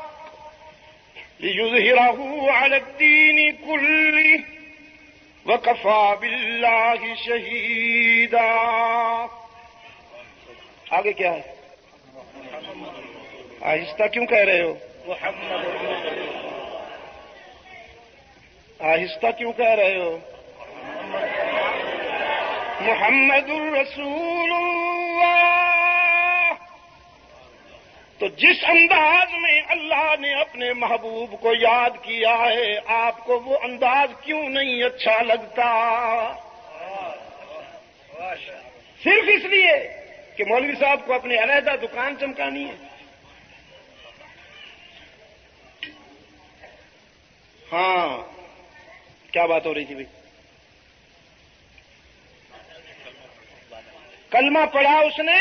لیظہرہ علی الدین کلہ وکفی باللہ شہیدا۔ آگے کیا ہے؟ آہستہ کیوں کہہ رہے ہو؟ آہستہ کیوں کہہ رہے ہو؟ محمد الرسول اللہ۔ تو جس انداز میں اللہ نے اپنے محبوب کو یاد کیا ہے، آپ کو وہ انداز کیوں نہیں اچھا لگتا؟ صرف اس لیے کہ مولوی صاحب کو اپنی علیحدہ دکان چمکانی ہے۔ ہاں کیا بات ہو رہی تھی بھائی؟ کلمہ پڑھا اس نے،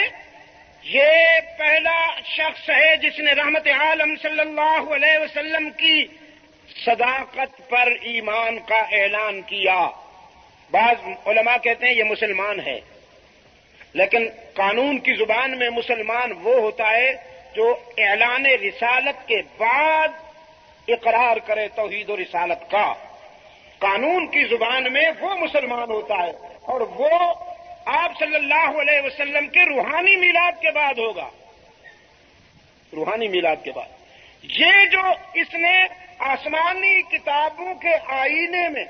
یہ پہلا شخص ہے جس نے رحمت عالم صلی اللہ علیہ وسلم کی صداقت پر ایمان کا اعلان کیا۔ بعض علماء کہتے ہیں یہ مسلمان ہے، لیکن قانون کی زبان میں مسلمان وہ ہوتا ہے جو اعلان رسالت کے بعد اقرار کرے توحید و رسالت کا۔ قانون کی زبان میں وہ مسلمان ہوتا ہے، اور وہ آپ صلی اللہ علیہ وسلم کے روحانی میلاد کے بعد ہوگا، روحانی میلاد کے بعد۔ یہ جو اس نے آسمانی کتابوں کے آئینے میں،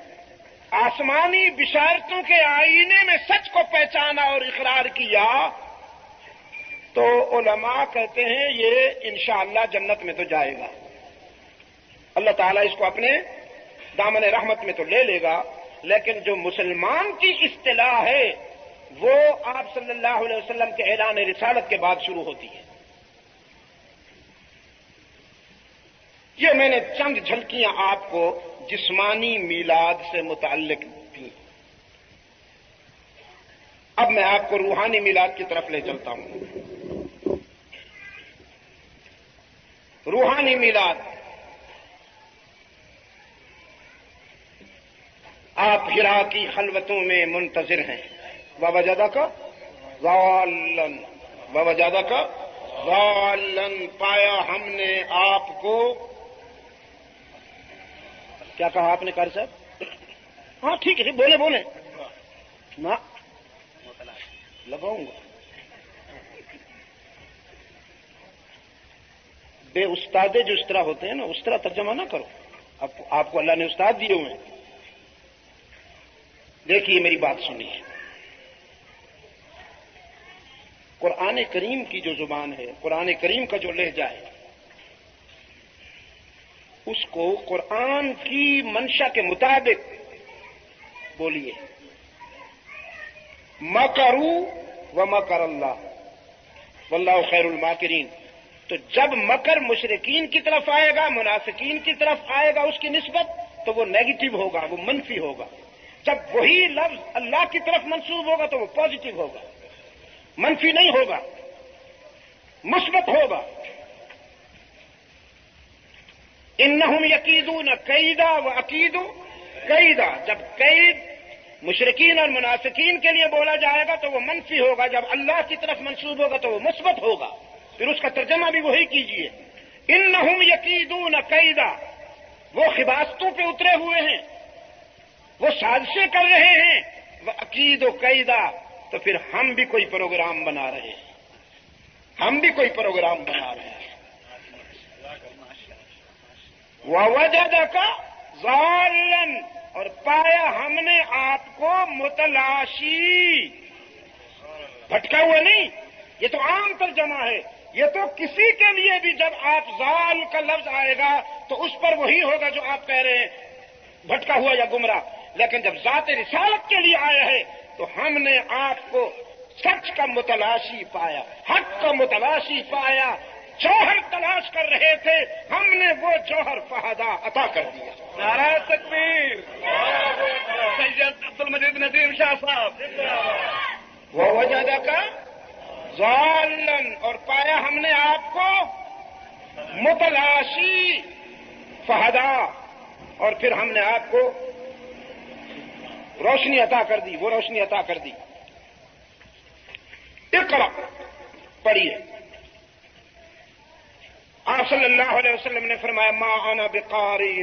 آسمانی بشارتوں کے آئینے میں سچ کو پہچانا اور اقرار کیا، تو علماء کہتے ہیں یہ انشاءاللہ جنت میں تو جائے گا۔ اللہ تعالیٰ اس کو اپنے دامن رحمت میں تو لے لے گا، لیکن جو مسلمان کی اصطلاح ہے وہ آپ صلی اللہ علیہ وسلم کے اعلان رسالت کے بعد شروع ہوتی ہے۔ یہ میں نے چند جھلکیاں آپ کو جسمانی میلاد سے متعلق دی۔ اب میں آپ کو روحانی میلاد کی طرف لے چلتا ہوں۔ روحانی میلاد، آپ ہرا کی خلوتوں میں منتظر ہیں، ووجدک ضالن، ووجدک ضالن، پایا ہم نے آپ کو، کیا کہا آپ نے قاری صاحب؟ ہاں ٹھیک ہے، بولے بولے نہ لگاؤں گا۔ بے استادے جو اس طرح ہوتے ہیں نا، اس طرح ترجمہ نہ کرو، آپ کو اللہ نے استاد دیے ہوئے ہیں۔ دیکھیے میری بات سنیے، قرآن کریم کی جو زبان ہے، قرآن کریم کا جو لہجہ ہے، اس کو قرآن کی منشا کے مطابق بولیے۔ مکروا ومکر اللہ واللہ خیر الماکرین۔ تو جب مکر مشرکین کی طرف آئے گا، منافقین کی طرف آئے گا، اس کی نسبت تو وہ نیگیٹو ہوگا، وہ منفی ہوگا۔ جب وہی لفظ اللہ کی طرف منسوب ہوگا تو وہ پازیٹو ہوگا، منفی نہیں ہوگا، مثبت ہوگا۔ انہم یکیدون کیدا واکید کیدا، جب قید مشرکین اور منافقین کے لیے بولا جائے گا تو وہ منفی ہوگا، جب اللہ کی طرف منسوب ہوگا تو وہ مثبت ہوگا۔ پھر اس کا ترجمہ بھی وہی کیجیے، انہم یکیدون کیدا، وہ خباستوں پہ اترے ہوئے ہیں، وہ سازشیں کر رہے ہیں، وَأَكِيدُ كَيْدًا، تو پھر ہم بھی کوئی پروگرام بنا رہے ہیں، ہم بھی کوئی پروگرام بنا رہے ہیں۔ وَوَجَدَكَ ضَالًّا، اور پایا ہم نے آپ کو متلاشی، بھٹکا ہوا نہیں۔ یہ تو عام ترجمہ ہے، یہ تو کسی کے لیے بھی جب آپ ضال کا لفظ آئے گا تو اس پر وہی ہوگا جو آپ کہہ رہے ہیں، بھٹکا ہوا یا گمراہ۔ لیکن جب ذات رسالت کے لیے آیا ہے تو ہم نے آپ کو سچ کا متلاشی پایا، حق کا متلاشی پایا، جوہر تلاش کر رہے تھے، ہم نے وہ جوہر فہدا عطا کر دیا۔ نعرہ تکبیر، سید عبد المجید ندیم شاہ صاحب۔ وَوَجَدَكَ ضَالًّا، اور پایا ہم نے آپ کو متلاشی فہدا، اور پھر ہم نے آپ کو روشنی عطا کر دی، وہ روشنی عطا کر دی۔ اقرا، پڑھیے۔ آپ صلی اللہ علیہ وسلم نے فرمایا ما انا بقارئ،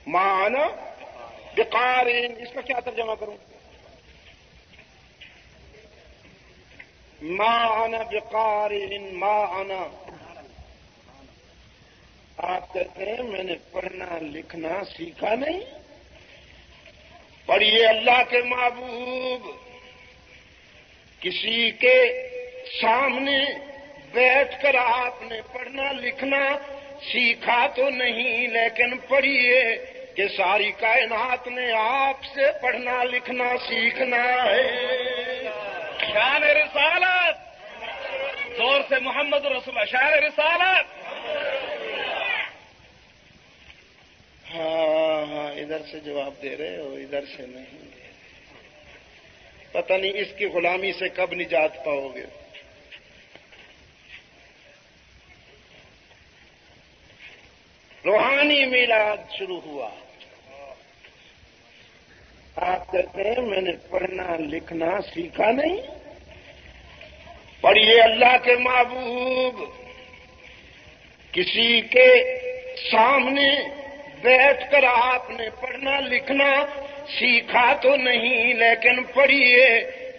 ما انا بقارئ، اس کا کیا ترجمہ کروں؟ ما انا بقارئ، ما انا، آپ کہتے ہیں میں نے پڑھنا لکھنا سیکھا نہیں؟ پڑھیے اللہ کے محبوب، کسی کے سامنے بیٹھ کر آپ نے پڑھنا لکھنا سیکھا تو نہیں، لیکن پڑھیے کہ ساری کائنات نے آپ سے پڑھنا لکھنا سیکھنا ہے۔ شان رسالت، زور سے محمد رسول اللہ، شان رسالت۔ ہاں ادھر سے جواب دے رہے ہو، ادھر سے نہیں دے رہے، پتہ نہیں اس کی غلامی سے کب نجات پاؤ گے۔ روحانی میلاد شروع ہوا، آپ کہتے ہیں میں نے پڑھنا لکھنا سیکھا نہیں؟ پڑھیے اللہ کے محبوب، کسی کے سامنے بیٹھ کر آپ نے پڑھنا لکھنا سیکھا تو نہیں، لیکن پڑھیے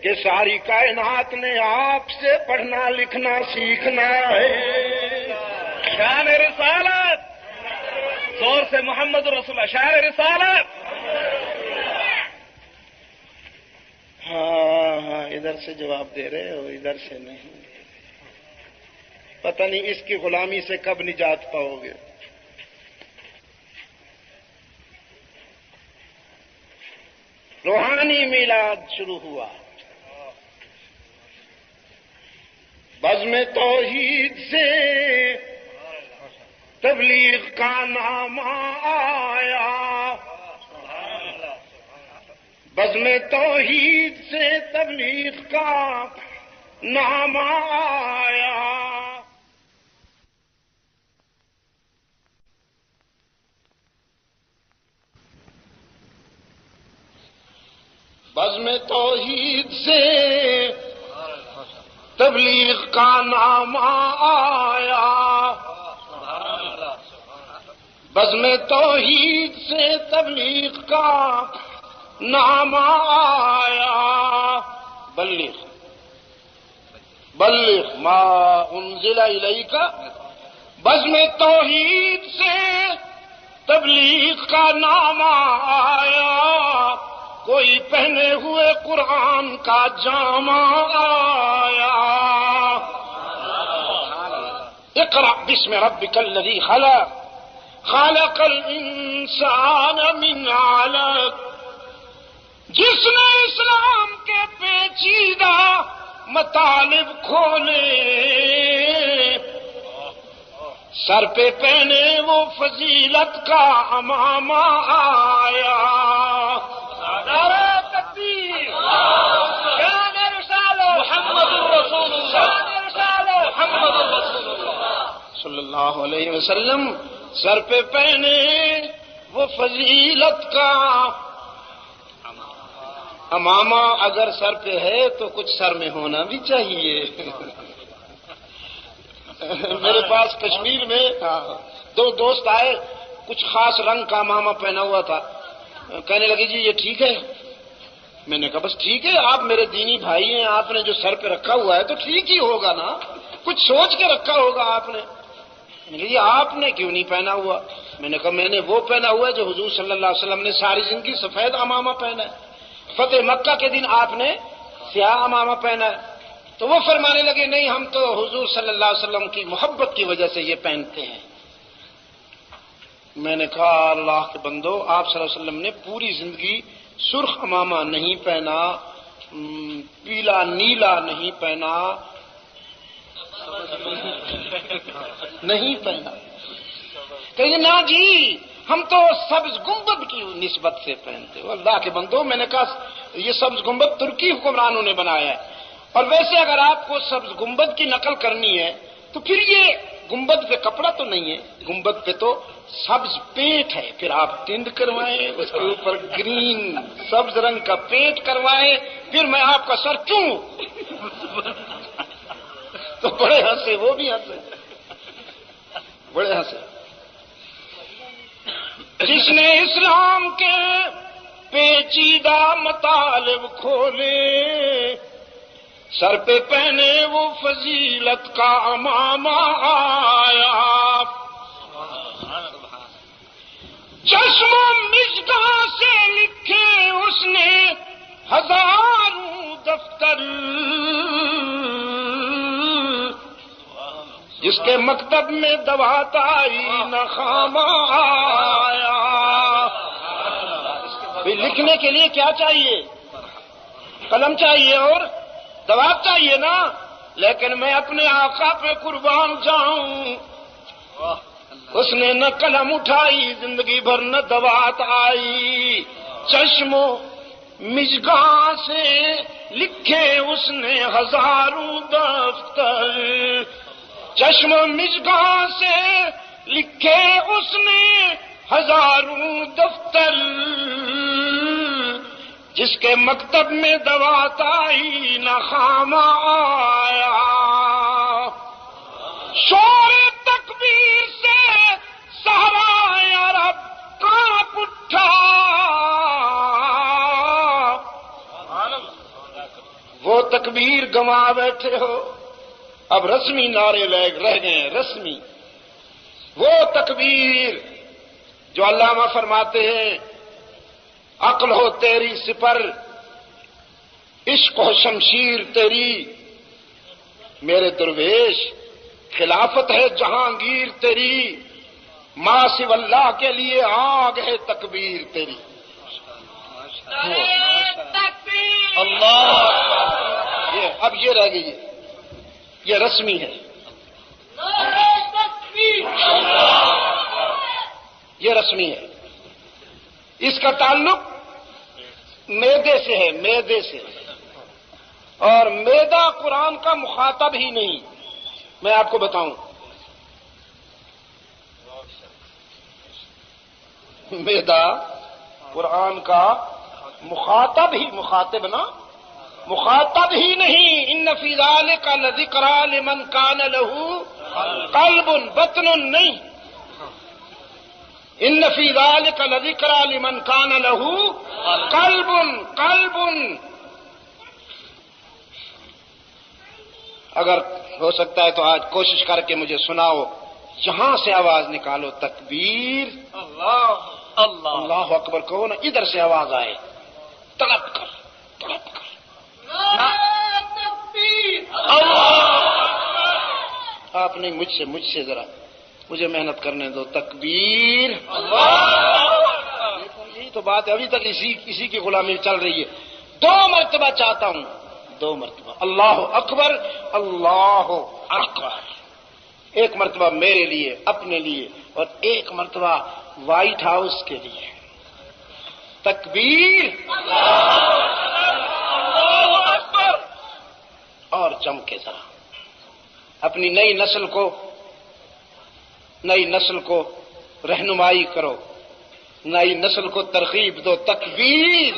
کہ ساری کائنات نے آپ سے پڑھنا لکھنا سیکھنا ہے۔ شان رسالت، زور سے محمد رسول اللہ، شان رسالت۔ ہاں ادھر سے جواب دے رہے ہو، ادھر سے نہیں دے رہے، پتہ نہیں اس کی غلامی سے کب نجات پاؤ گے۔ مدنی میلاد شروع ہوا. بزم توحید سے تبلیغ کا نام آیا. بزم توحید سے تبلیغ کا نام آیا. بزم توحید سے تبلیغ کا نام آیا. بزم توحید سے تبلیغ کا نام آیا. بلغ بلغ ما انزل الیک. بزم توحید سے تبلیغ کا نام آیا. کوئی پہنے ہوئے قرآن کا جامہ آیا. اقرأ بسم ربک الذی خلق خلق الانسان من علق. جس نے اسلام کے پیچیدہ مطالب کھولے سر پہ پہنے وہ فضیلت کا امامہ آیا. نعرہ تکبیر شان رسالت محمد رسول اللہ محمد رسول اللہ صلی اللہ علیہ وسلم. سر پہ پہنے وہ فضیلت کا امامہ. اگر سر پہ ہے تو کچھ سر میں ہونا بھی چاہیے. میرے پاس کشمیر میں دو دوست آئے, کچھ خاص رنگ کا امامہ پہنا ہوا تھا. کہنے لگے جی یہ ٹھیک ہے. میں نے کہا بس ٹھیک ہے, آپ میرے دینی بھائی ہیں, آپ نے جو سر پہ رکھا ہوا ہے تو ٹھیک ہی ہوگا نا, کچھ سوچ کے رکھا ہوگا آپ نے. یہ آپ نے کیوں نہیں پہنا ہوا؟ میں نے کہا میں نے وہ پہنا ہوا ہے جو حضور صلی اللہ علیہ وسلم نے ساری زندگی سفید امامہ پہنا ہے. فتح مکہ کے دن آپ نے سیاہ امامہ پہنا ہے. تو وہ فرمانے لگے نہیں, ہم تو حضور صلی اللہ علیہ وسلم کی محبت کی وجہ سے یہ پہنتے ہیں. میں نے کہا اللہ کے بندو, آپ صلی اللہ علیہ وسلم نے پوری زندگی سرخ امامہ نہیں پہنا, پیلا نیلا نہیں پہنا, نہیں پہنا. کہیں نا جی ہم تو سبز گنبد کی نسبت سے پہنتے ہو. اللہ کے بندو, میں نے کہا یہ سبز گنبد ترکی حکمرانوں نے بنایا ہے, اور ویسے اگر آپ کو سبز گنبد کی نقل کرنی ہے تو پھر یہ گنبد پہ کپڑا تو نہیں ہے, گنبد پہ تو سبز پینٹ ہے. پھر آپ ٹنڈ کروائیں, اس کے اوپر گرین سبز رنگ کا پینٹ کروائیں, پھر میں آپ کا سر کیوں. تو بڑے ہنسے, وہ بھی ہنسے, بڑے ہنسے. جس نے اسلام کے پیچیدہ مطالب کھولے سر پہ پہنے وہ فضیلت کا امامہ آیا. چشم و مژگاں سے لکھے اس نے ہزاروں دفتر, جس کے مکتب میں دوات آئی نہ خامہ آیا. لکھنے کے لیے کیا چاہیے؟ قلم چاہیے اور دوات چاہیے نا. لیکن میں اپنے آقا پہ قربان جاؤں, اس نے نہ قلم اٹھائی زندگی بھر نہ دوات آئی. چشم و مژگاں سے لکھے اس نے ہزاروں دفتر, چشم و مژگاں سے لکھے اس نے ہزاروں دفتر, جس کے مکتب میں دوات آئی نہ خامہ آیا. شور تکبیر سے صحرا عرب کانپ اٹھا, وہ تکبیر گنوا بیٹھے ہو, اب رسمی نعرے رہ گئے رسمی. وہ تکبیر جو علامہ فرماتے ہیں عقل ہو تیری سپر, عشق ہو شمشیر تیری, میرے درویش خلافت ہے جہانگیر تیری, ماں سو اللہ کے لیے آگ ہے تکبیر تیری. اللہ اب یہ رہ گئی، یہ رسمی ہے، یہ رسمی ہے، اس کا تعلق معدے سے ہے، معدے سے، اور معدہ قرآن کا مخاطب ہی نہیں۔ میں آپ کو بتاؤں، معدہ قرآن کا مخاطب ہی نہیں۔ ان فی ذلک لذکری لمن کان لہ قلب، بطن نہیں، ان فی ذلک لذکری لمن کان لہ قلب۔ اگر ہو سکتا ہے تو آج کوشش کر کے مجھے سناؤ، یہاں سے آواز نکالو، تکبیر، اللہ اکبر کہو نا، ادھر سے آواز آئے، تڑپ کر آپ نہیں، مجھ سے ذرا مجھے محنت کرنے دو، تکبیر۔ یہی تو بات ہے، ابھی تک اسی کی غلامی چل رہی ہے۔ 2 مرتبہ چاہتا ہوں، 2 مرتبہ اللہ اکبر، اللہ اکبر، 1 مرتبہ میرے لیے، اپنے لیے، اور 1 مرتبہ وائٹ ہاؤس کے لیے، تکبیر، اور جم کے ذرا اپنی نئی نسل کو رہنمائی کرو، نئی نسل کو ترغیب دو، تکبیر۔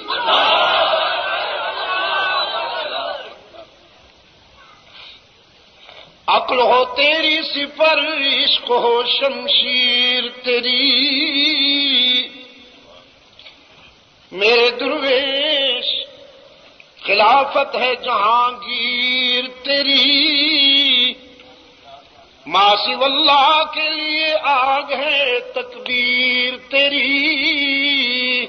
عقل ہو تیری سپر، عشق ہو شمشیر تیری، میرے درویش خلافت ہے جہانگیر تیری، ماسی واللہ کے لیے آگ ہے تکبیر تیری۔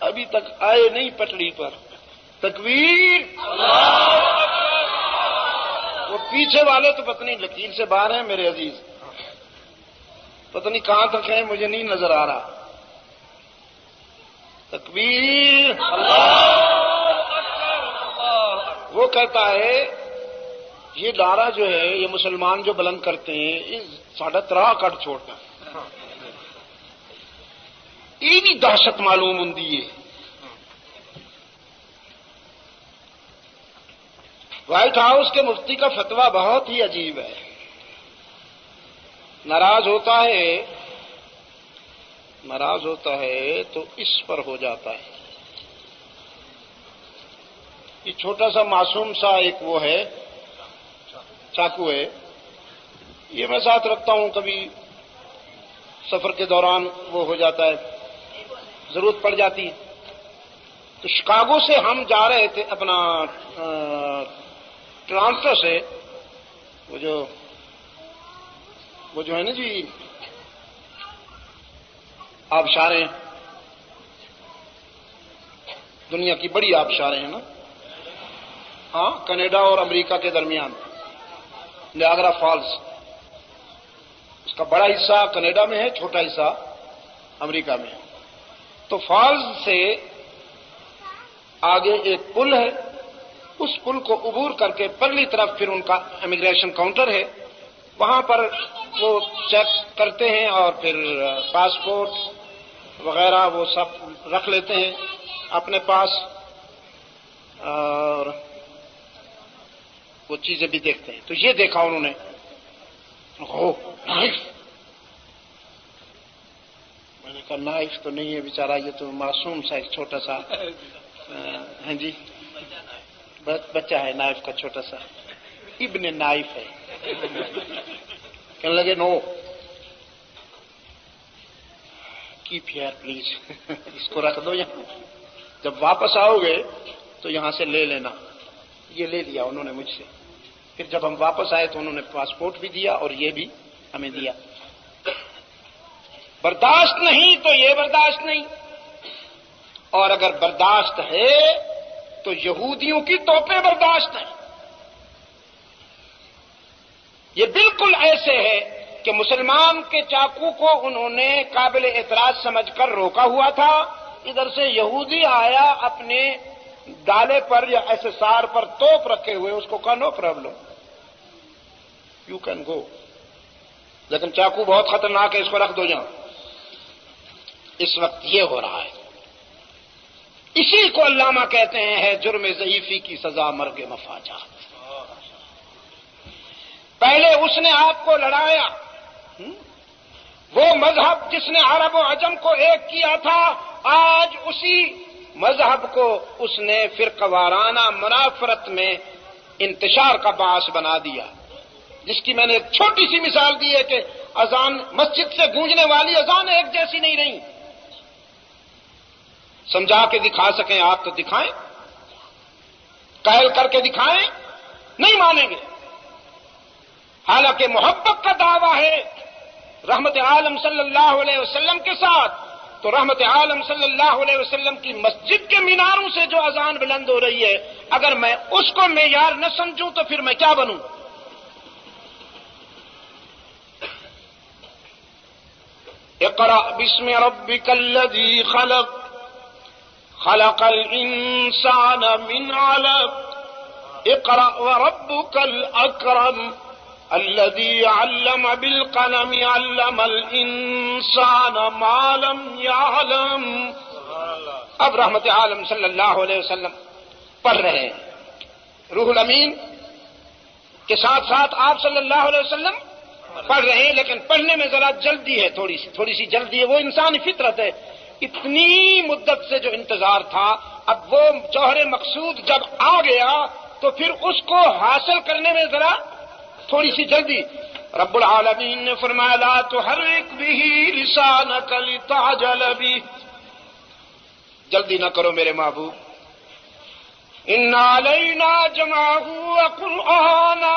ابھی تک آئے نہیں پٹڑی پر، تکبیر۔ وہ پیچھے والے تو پتہ نہیں لکیر سے باہر ہیں میرے عزیز، پتہ نہیں کہاں تک ہیں، مجھے نہیں نظر آ رہا، تکبیر۔ وہ کہتا ہے یہ نعرہ جو ہے، یہ مسلمان جو بلند کرتے ہیں، یہ ساڑھا تراہ کٹ چھوڑتا ہے، یہ بھی دہشت معلوم ہوں ہے۔ وائٹ ہاؤس کے مفتی کا فتویٰ بہت ہی عجیب ہے، ناراض ہوتا ہے تو اس پر ہو جاتا ہے۔ یہ چھوٹا سا معصوم سا ایک وہ ہے، چاقو ہے، یہ میں ساتھ رکھتا ہوں، کبھی سفر کے دوران وہ ہو جاتا ہے، ضرورت پڑ جاتی ہے۔ تو شکاگو سے ہم جا رہے تھے، اپنا ٹورانٹو سے، وہ جو ہے نا جی آبشاریں، دنیا کی بڑی آبشاریں ہیں نا، ہاں، کینیڈا اور امریکہ کے درمیان، نیاگرا فالز، اس کا بڑا حصہ کینیڈا میں ہے، چھوٹا حصہ امریکہ میں ہے۔ تو فالز سے آگے ایک پل ہے، اس پل کو عبور کر کے پرلی طرف پھر ان کا امیگریشن کاؤنٹر ہے، وہاں پر وہ چیک کرتے ہیں اور پھر پاسپورٹ وغیرہ وہ سب رکھ لیتے ہیں اپنے پاس، اور وہ چیزیں بھی دیکھتے ہیں۔ تو یہ دیکھا انہوں نے، نائف، میں نے کہا نائف تو نہیں ہے بیچارہ، یہ تو معصوم سا ایک چھوٹا سا، ہاں جی بچہ ہے، نائف کا چھوٹا سا، ابن نائف ہے۔ کہنے لگے نو، کیپ ہیئر پلیز، اس کو رکھ دو یہاں، جب واپس آؤ گے تو یہاں سے لے لینا۔ یہ لے لیا انہوں نے مجھ سے، پھر جب ہم واپس آئے تو انہوں نے پاسپورٹ بھی دیا اور یہ بھی ہمیں دیا۔ برداشت نہیں تو یہ برداشت نہیں، اور اگر برداشت ہے تو یہودیوں کی توپیں برداشت ہیں۔ یہ بالکل ایسے ہے کہ مسلمان کے چاقو کو انہوں نے قابل اعتراض سمجھ کر روکا ہوا تھا، ادھر سے یہودی آیا اپنے ڈالے پر یا SSR پر توپ رکھے ہوئے، اس کو کہا no problem, you can go, لیکن چاقو بہت خطرناک ہے، اس کو رکھ دو یہاں۔ اس وقت یہ ہو رہا ہے، اسی کو علامہ کہتے ہیں ہے جرم ضعیفی کی سزا مرگ مفاجات۔ پہلے اس نے آپ کو لڑایا، وہ مذہب جس نے عرب و عجم کو ایک کیا تھا، آج اسی مذہب کو اس نے فرقہ وارانہ منافرت میں انتشار کا باعث بنا دیا، جس کی میں نے ایک چھوٹی سی مثال دی ہے کہ اذان مسجد سے گونجنے والی اذان ایک جیسی نہیں رہی۔ سمجھا کے دکھا سکیں آپ تو دکھائیں، قائل کر کے دکھائیں، نہیں مانیں گے۔ حالانکہ محبت کا دعویٰ ہے رحمت عالم صلی اللہ علیہ وسلم کے ساتھ، تو رحمت عالم صلی اللہ علیہ وسلم کی مسجد کے میناروں سے جو اذان بلند ہو رہی ہے، اگر میں اس کو معیار نہ سمجھوں تو پھر میں کیا بنوں؟ اقرأ بسم ربک الذی خلق خلق الانسان من علق اقرأ وربک الاکرم الذي علم بالقلم علم الانسان ما لم يعلم۔ اب رحمت عالم صلی اللہ علیہ وسلم پڑھ رہے ہیں، روح الامین کے ساتھ ساتھ آپ صلی اللہ علیہ وسلم پڑھ رہے ہیں، لیکن پڑھنے میں ذرا جلدی ہے، تھوڑی سی جلدی ہے، وہ انسانی فطرت ہے۔ اتنی مدت سے جو انتظار تھا، اب وہ جوہر مقصود جب آ گیا تو پھر اس کو حاصل کرنے میں ذرا تھوڑی سی جلدی۔ رب العالمین نے فرمایا لا تحرک به لسانک لتعجل به، جلدی نہ کرو میرے محبوب، ان علینا جمعہ وقرآنہ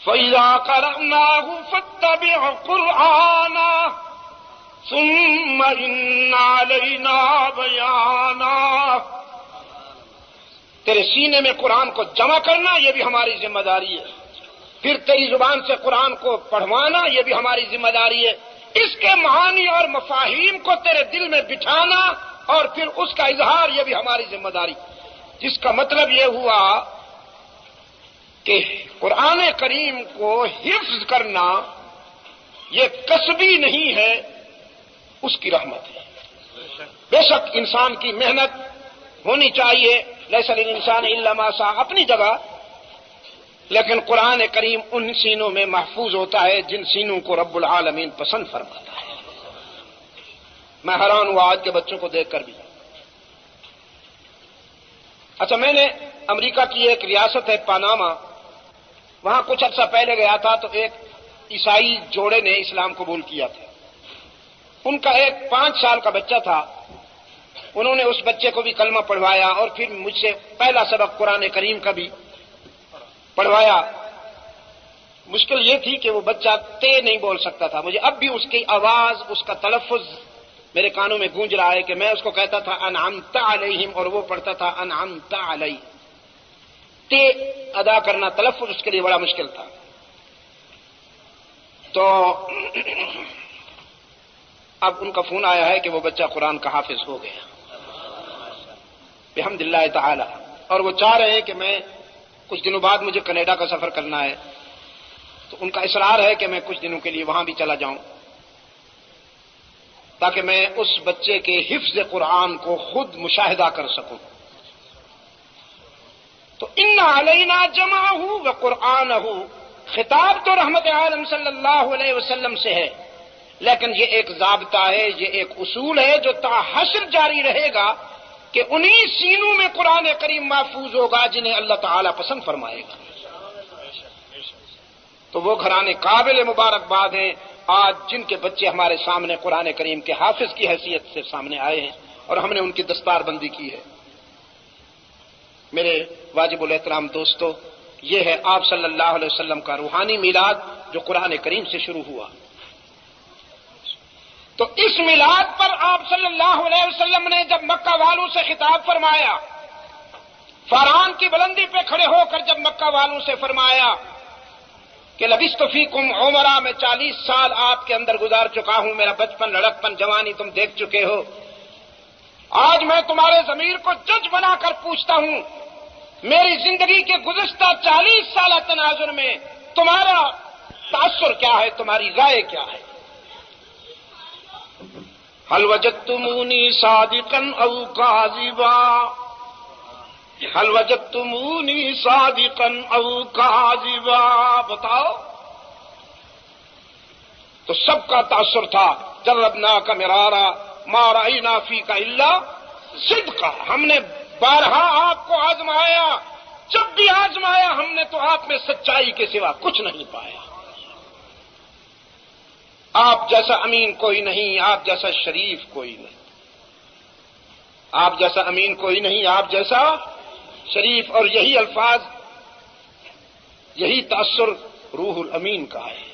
فإذا قرأناه فاتبع قرآنہ ثم ان علینا بیانہ۔ تیرے سینے میں قرآن کو جمع کرنا یہ بھی ہماری ذمہ داری ہے، پھر تیری زبان سے قرآن کو پڑھوانا یہ بھی ہماری ذمہ داری ہے، اس کے معانی اور مفاہیم کو تیرے دل میں بٹھانا اور پھر اس کا اظہار یہ بھی ہماری ذمہ داری، جس کا مطلب یہ ہوا کہ قرآن کریم کو حفظ کرنا یہ کسبی نہیں ہے، اس کی رحمت ہے۔ بے شک انسان کی محنت ہونی چاہیے، لیس للانسان الا ما سعى، اپنی جگہ، لیکن قرآن کریم ان سینوں میں محفوظ ہوتا ہے جن سینوں کو رب العالمین پسند فرماتا ہے۔ میں حیران ہوا آج کے بچوں کو دیکھ کر بھی۔ اچھا، میں نے امریکہ کی ایک ریاست ہے پاناما، وہاں کچھ عرصہ پہلے گیا تھا تو ایک عیسائی جوڑے نے اسلام قبول کیا تھا۔ ان کا ایک 5 سال کا بچہ تھا، انہوں نے اس بچے کو بھی کلمہ پڑھوایا اور پھر مجھ سے پہلا سبق قرآن کریم کا بھی پڑھوایا۔ مشکل یہ تھی کہ وہ بچہ نہیں بول سکتا تھا، مجھے اب بھی اس کی آواز، اس کا تلفظ میرے کانوں میں گونج رہا ہے کہ میں اس کو کہتا تھا انعمت علیہم اور وہ پڑھتا تھا انعمت علی، ادا کرنا تلفظ اس کے لیے بڑا مشکل تھا۔ تو اب ان کا فون آیا ہے کہ وہ بچہ قرآن کا حافظ ہو گیا بحمد اللہ تعالی، اور وہ چاہ رہے ہیں کہ میں کچھ دنوں بعد مجھے کینیڈا کا سفر کرنا ہے، تو ان کا اصرار ہے کہ میں کچھ دنوں کے لیے وہاں بھی چلا جاؤں تاکہ میں اس بچے کے حفظ قرآن کو خود مشاہدہ کر سکوں۔ تو ان علینا جمعہ وقرآنہ، خطاب تو رحمت عالم صلی اللہ علیہ وسلم سے ہے، لیکن یہ ایک ضابطہ ہے، یہ ایک اصول ہے جو تا حشر جاری رہے گا کہ انہی سینوں میں قرآن کریم محفوظ ہوگا جنہیں اللہ تعالیٰ پسند فرمائے گا۔ تو وہ گھرانے قابل مبارکباد ہیں آج جن کے بچے ہمارے سامنے قرآن کریم کے حافظ کی حیثیت سے سامنے آئے ہیں اور ہم نے ان کی دستار بندی کی ہے۔ میرے واجب الاحترام دوستو، یہ ہے آپ صلی اللہ علیہ وسلم کا روحانی میلاد جو قرآن کریم سے شروع ہوا۔ تو اس میلاد پر آپ صلی اللہ علیہ وسلم نے جب مکہ والوں سے خطاب فرمایا، فاران کی بلندی پہ کھڑے ہو کر جب مکہ والوں سے فرمایا کہ لبثت فیکم عمرا، میں 40 سال آپ کے اندر گزار چکا ہوں، میرا بچپن، لڑکپن، جوانی تم دیکھ چکے ہو۔ آج میں تمہارے ضمیر کو جج بنا کر پوچھتا ہوں، میری زندگی کے گزشتہ 40 سالہ تناظر میں تمہارا تاثر کیا ہے، تمہاری رائے کیا ہے؟ هل وجدتمونی صادقا او کاذبا، هل وجدتمونی صادقا او کاذبا، بتاؤ۔ تو سب کا تاثر تھا، جربناک مرارا ما رأینا فیک الا صدقا، ہم نے بارہا آپ کو آزمایا، جب بھی آزمایا ہم نے تو آپ میں سچائی کے سوا کچھ نہیں پایا۔ آپ جیسا امین کوئی نہیں، آپ جیسا شریف کوئی نہیں، آپ جیسا امین کوئی نہیں، آپ جیسا شریف۔ اور یہی الفاظ، یہی تاثر روح الامین کا ہے۔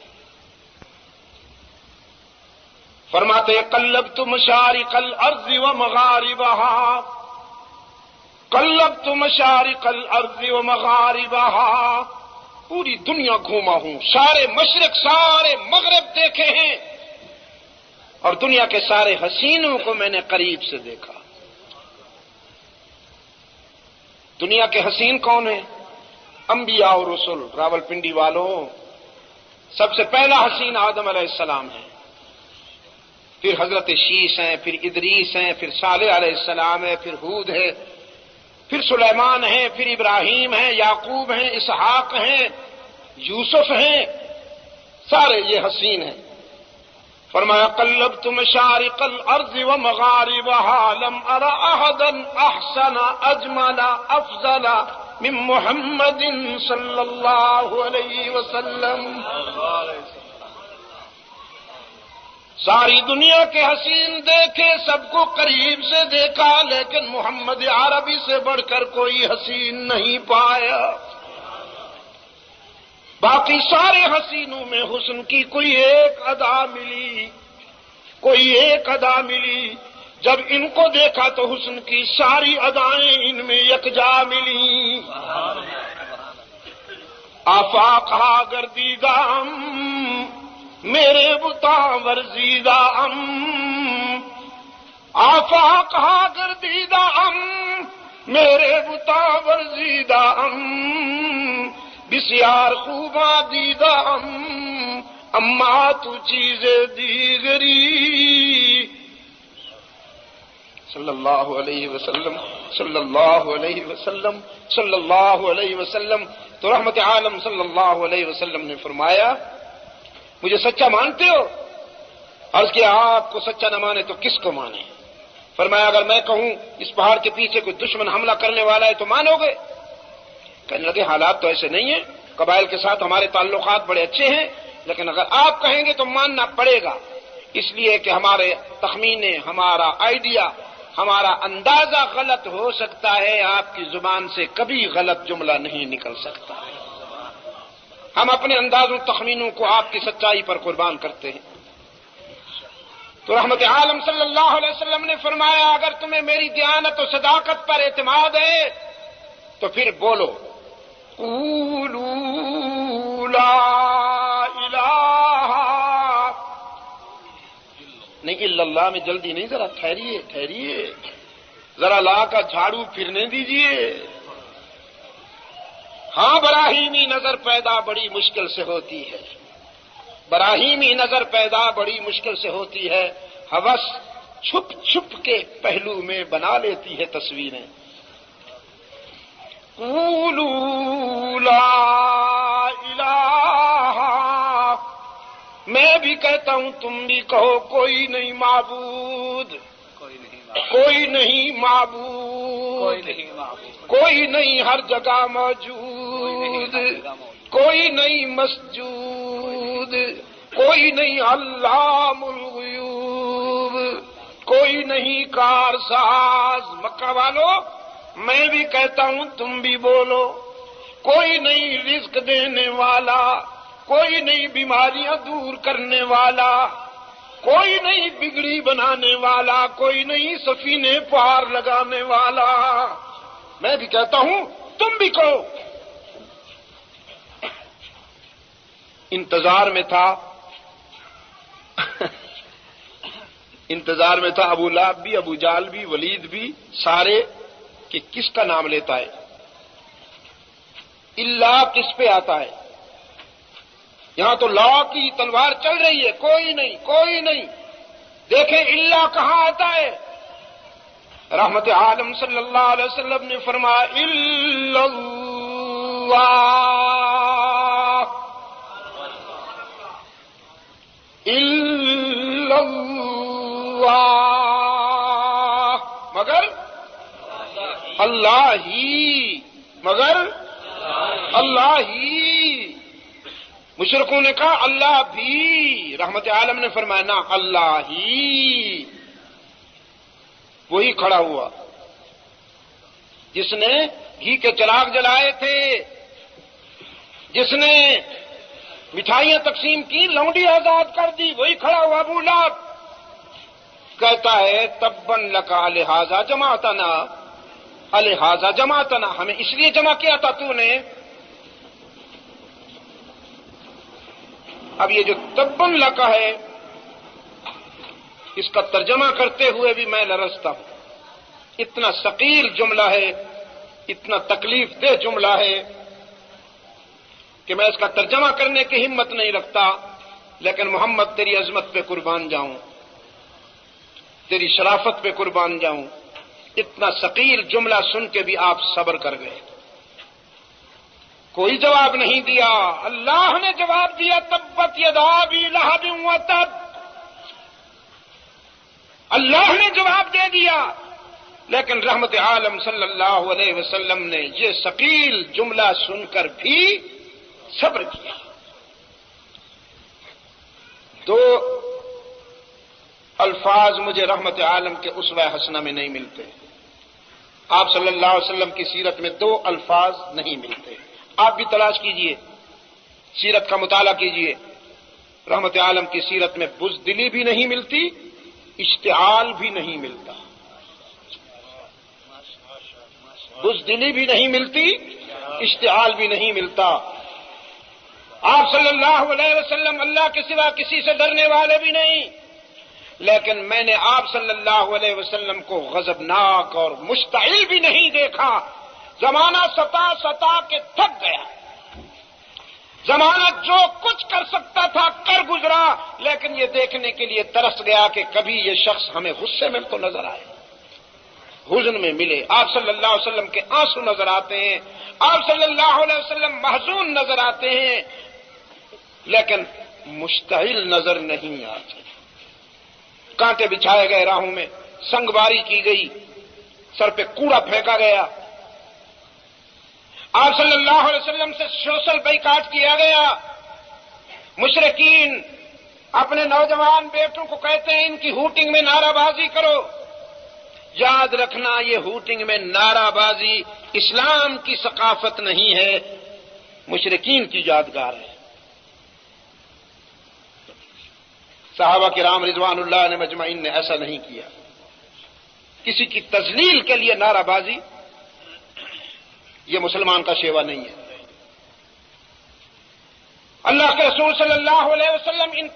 فرماتے قلبت مشارق الارض ومغاربها، قلبت مشارق الارض ومغاربها، پوری دنیا گھوما ہوں، سارے مشرق سارے مغرب دیکھے ہیں، اور دنیا کے سارے حسینوں کو میں نے قریب سے دیکھا۔ دنیا کے حسین کون ہیں؟ انبیاء اور رسول۔ راولپنڈی والوں، سب سے پہلا حسین آدم علیہ السلام ہے، پھر حضرت شیش ہیں، پھر ادریس ہیں، پھر صالح علیہ السلام ہے، پھر ہود ہے، پھر سلیمان ہیں، پھر ابراہیم ہیں، یعقوب ہیں، اسحاق ہیں، یوسف ہیں، سارے یہ حسین ہیں۔ فرمایا قلبت مشارق الارض ومغاربها لم ارى احدا احسن اجمل افضل من محمد صلی اللہ علیہ وسلم۔ ساری دنیا کے حسین دیکھے، سب کو قریب سے دیکھا، لیکن محمد عربی سے بڑھ کر کوئی حسین نہیں پایا۔ باقی سارے حسینوں میں حسن کی کوئی ایک ادا ملی، کوئی ایک ادا ملی، جب ان کو دیکھا تو حسن کی ساری ادائیں ان میں یکجا ملی۔ آفاق گردیدہ میرے بتا ورزیدہ آفاق گردیدہ میرے بتا ورزیدہ بسیار خوبا دیدہ اما تو چیزیں دیگری۔ صلی اللہ علیہ وسلم، صلی اللہ علیہ وسلم، صلی اللہ علیہ وسلم۔ تو رحمت عالم صلی اللہ علیہ وسلم نے فرمایا مجھے سچا مانتے ہو؟ عرض کیا آپ کو سچا نہ مانے تو کس کو مانے؟ فرمایا اگر میں کہوں اس پہاڑ کے پیچھے کوئی دشمن حملہ کرنے والا ہے تو مانو گے؟ کہنے لگے حالات تو ایسے نہیں ہیں، قبائل کے ساتھ ہمارے تعلقات بڑے اچھے ہیں، لیکن اگر آپ کہیں گے تو ماننا پڑے گا، اس لیے کہ ہمارے تخمینے، ہمارا آئیڈیا، ہمارا اندازہ غلط ہو سکتا ہے، آپ کی زبان سے کبھی غلط جملہ نہیں نکل سکتا ہے۔ ہم اپنے اندازوں تخمینوں کو آپ کی سچائی پر قربان کرتے ہیں۔ تو رحمت عالم صلی اللہ علیہ وسلم نے فرمایا اگر تمہیں میری دیانت و صداقت پر اعتماد ہے تو پھر بولو قولوا لا الہ نہیں الا اللہ میں جلدی نہیں، ذرا ٹھہریے ٹھہریے، ذرا لا کا جھاڑو پھرنے دیجئے۔ ہاں براہیمی نظر پیدا بڑی مشکل سے ہوتی ہے، براہیمی نظر پیدا بڑی مشکل سے ہوتی ہے، ہوس چھپ چھپ کے پہلو میں بنا لیتی ہے تصویریں۔ قولوا لا الہ، میں بھی کہتا ہوں تم بھی کہو کوئی نہیں معبود، کوئی نہیں معبود، کوئی نہیں ہر جگہ موجود، کوئی نہیں مسجود، کوئی نہیں علام الغیوب، کوئی نہیں کارساز۔ مکہ والو میں بھی کہتا ہوں تم بھی بولو، کوئی نہیں رزق دینے والا، کوئی نہیں بیماریاں دور کرنے والا، کوئی نہیں بگڑی بنانے والا، کوئی نہیں سفینے پار لگانے والا۔ میں بھی کہتا ہوں تم بھی کہو۔ انتظار میں تھا انتظار میں تھا ابو لہب بھی، ابو جہل بھی، ولید بھی، سارے کہ کس کا نام لیتا ہے، اللہ کس پہ آتا ہے. یہاں تو لا کی تلوار چل رہی ہے، کوئی نہیں کوئی نہیں. دیکھیں اللہ کہاں آتا ہے. رحمت عالم صلی اللہ علیہ وسلم نے فرمایا الا اللہ الا اللہ، مگر اللہ ہی، مگر اللہ ہی. مشرکوں نے کہا اللہ بھی، رحمت عالم نے فرمایا نا اللہ ہی. وہی کھڑا ہوا جس نے گھی کے چراغ جلائے تھے، جس نے مٹھائیاں تقسیم کی، لونڈی آزاد کر دی، وہی کھڑا ہوا ابو لہب. کہتا ہے تبا لکا لہذا جماعتنا، لہذا جماعتنا، ہمیں اس لیے جمع کیا تھا تو نے. اب یہ جو تبا لکا ہے، اس کا ترجمہ کرتے ہوئے بھی میں لرزتا ہوں. اتنا ثقیل جملہ ہے، اتنا تکلیف دہ جملہ ہے کہ میں اس کا ترجمہ کرنے کی ہمت نہیں رکھتا. لیکن محمد تیری عظمت پہ قربان جاؤں، تیری شرافت پہ قربان جاؤں. اتنا ثقیل جملہ سن کے بھی آپ صبر کر گئے. کوئی جواب نہیں دیا. اللہ نے جواب دیا تبت یدا ابی لہب وتب. اللہ نے جواب دے دیا. لیکن رحمت عالم صلی اللہ علیہ وسلم نے یہ ثقیل جملہ سن کر بھی صبر کیا. دو الفاظ مجھے رحمت عالم کے اسوہ حسنہ میں نہیں ملتے. آپ صلی اللہ علیہ وسلم کی سیرت میں دو الفاظ نہیں ملتے. آپ بھی تلاش کیجئے، سیرت کا مطالعہ کیجئے. رحمت عالم کی سیرت میں بزدلی بھی نہیں ملتی، اشتعال بھی نہیں ملتا. بزدلی بھی نہیں ملتی، اشتعال بھی نہیں ملتا. آپ صلی اللہ علیہ وسلم اللہ کے سوا کسی سے ڈرنے والے بھی نہیں. لیکن میں نے آپ صلی اللہ علیہ وسلم کو غضبناک اور مشتعل بھی نہیں دیکھا. زمانہ ستا کے تھک گیا. زمانہ جو کچھ کر سکتا تھا کر گزرا، لیکن یہ دیکھنے کے لیے ترس گیا کہ کبھی یہ شخص ہمیں غصے میں تو نظر آئے، حزن میں ملے. آپ صلی اللہ علیہ وسلم کے آنسو نظر آتے ہیں، آپ صلی اللہ علیہ وسلم محزون نظر آتے ہیں، لیکن مشتعل نظر نہیں آتے. کانٹے بچھائے گئے راہوں میں، سنگ باری کی گئی، سر پہ کوڑا پھینکا گیا. آپ صلی اللہ علیہ وسلم سے سوشل بائیکاٹ کیا گیا. مشرکین اپنے نوجوان بیٹوں کو کہتے ہیں ان کی ہوٹنگ میں نعرہ بازی کرو. یاد رکھنا یہ ہوٹنگ میں نعرہ بازی اسلام کی ثقافت نہیں ہے، مشرکین کی یادگار ہے. صحابہ کرام رضوان اللہ علیہ مجمعین نے ایسا نہیں کیا. کسی کی تذلیل کے لیے نعرہ بازی یہ مسلمان کا شیوا نہیں ہے. اللہ کے رسول صلی اللہ علیہ وسلم ان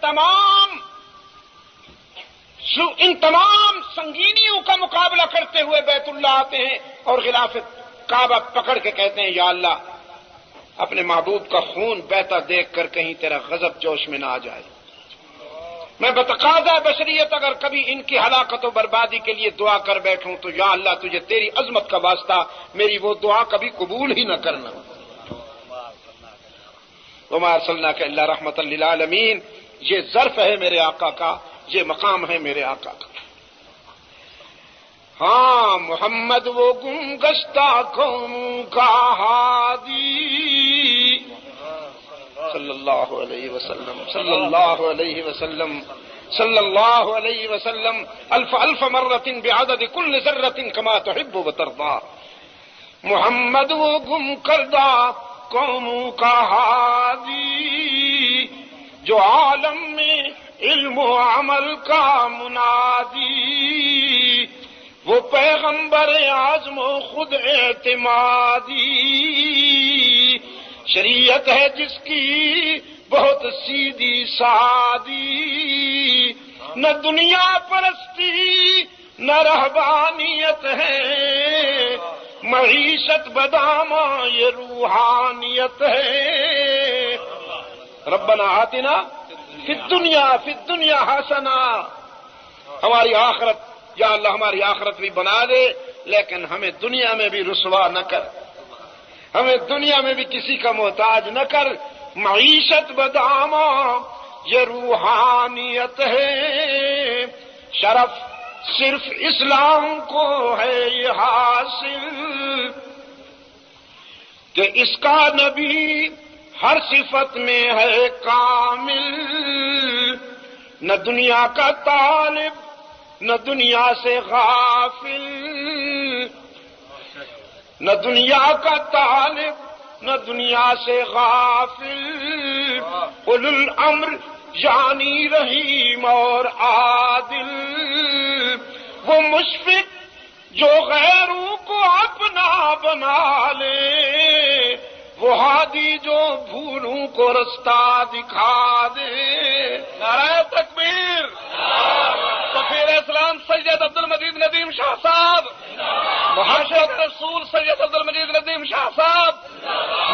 تمام سنگینیوں کا مقابلہ کرتے ہوئے بیت اللہ آتے ہیں اور غلاف کعبہ پکڑ کے کہتے ہیں یا اللہ اپنے محبوب کا خون بہتا دیکھ کر کہیں تیرا غضب جوش میں نہ آ جائے. میں بتقاضا بشریت اگر کبھی ان کی ہلاکت و بربادی کے لیے دعا کر بیٹھوں تو یا اللہ تجھے تیری عظمت کا واسطہ میری وہ دعا کبھی قبول ہی نہ کرنا. وما ارسلناک الا رحمۃ للعالمین. یہ ظرف ہے میرے آقا کا، یہ مقام ہے میرے آقا کا. ہاں محمد وہ گم گشتہ قوم کا ہادی صلی اللہ علیہ وسلم، صلی اللہ علیہ وسلم، صلی اللہ علیہ وسلم. الف الف مرۃ بعدد کل ذرۃ کما تحب وترضى. محمد وہ گم کردہ قوموں کا ہادی، جو عالم میں علم و عمل کا منادی، وہ پیغمبر اعظم و خود اعتمادی. شریعت ہے جس کی بہت سیدھی سادی، نہ دنیا پرستی نہ رہبانیت ہے، معیشت بدامہ یہ روحانیت ہے۔ ربنا آتنا فی الدنیا حسنہ، ہماری آخرت، یا اللہ ہماری آخرت بھی بنا دے، لیکن ہمیں دنیا میں بھی رسوا نہ کر، ہمیں دنیا میں بھی کسی کا محتاج نہ کر۔ معیشت بدامہ یہ روحانیت ہے، شرف صرف اسلام کو ہے یہ حاصل کہ اس کا نبی ہر صفت میں ہے کامل، نہ دنیا کا طالب نہ دنیا سے غافل، نہ دنیا کا طالب نہ دنیا سے غافل، اولو الامر یعنی رحیم اور عادل، وہ مشفق جو غیروں کو اپنا بنا لے، وہ ہادی جو بھولوں کو رستہ دکھا دے۔ نعرہ تکبیر! سفیر اسلام سید عبد المجید ندیم شاہ صاحب، محبت رسول سید عبد المجید ندیم شاہ صاحب،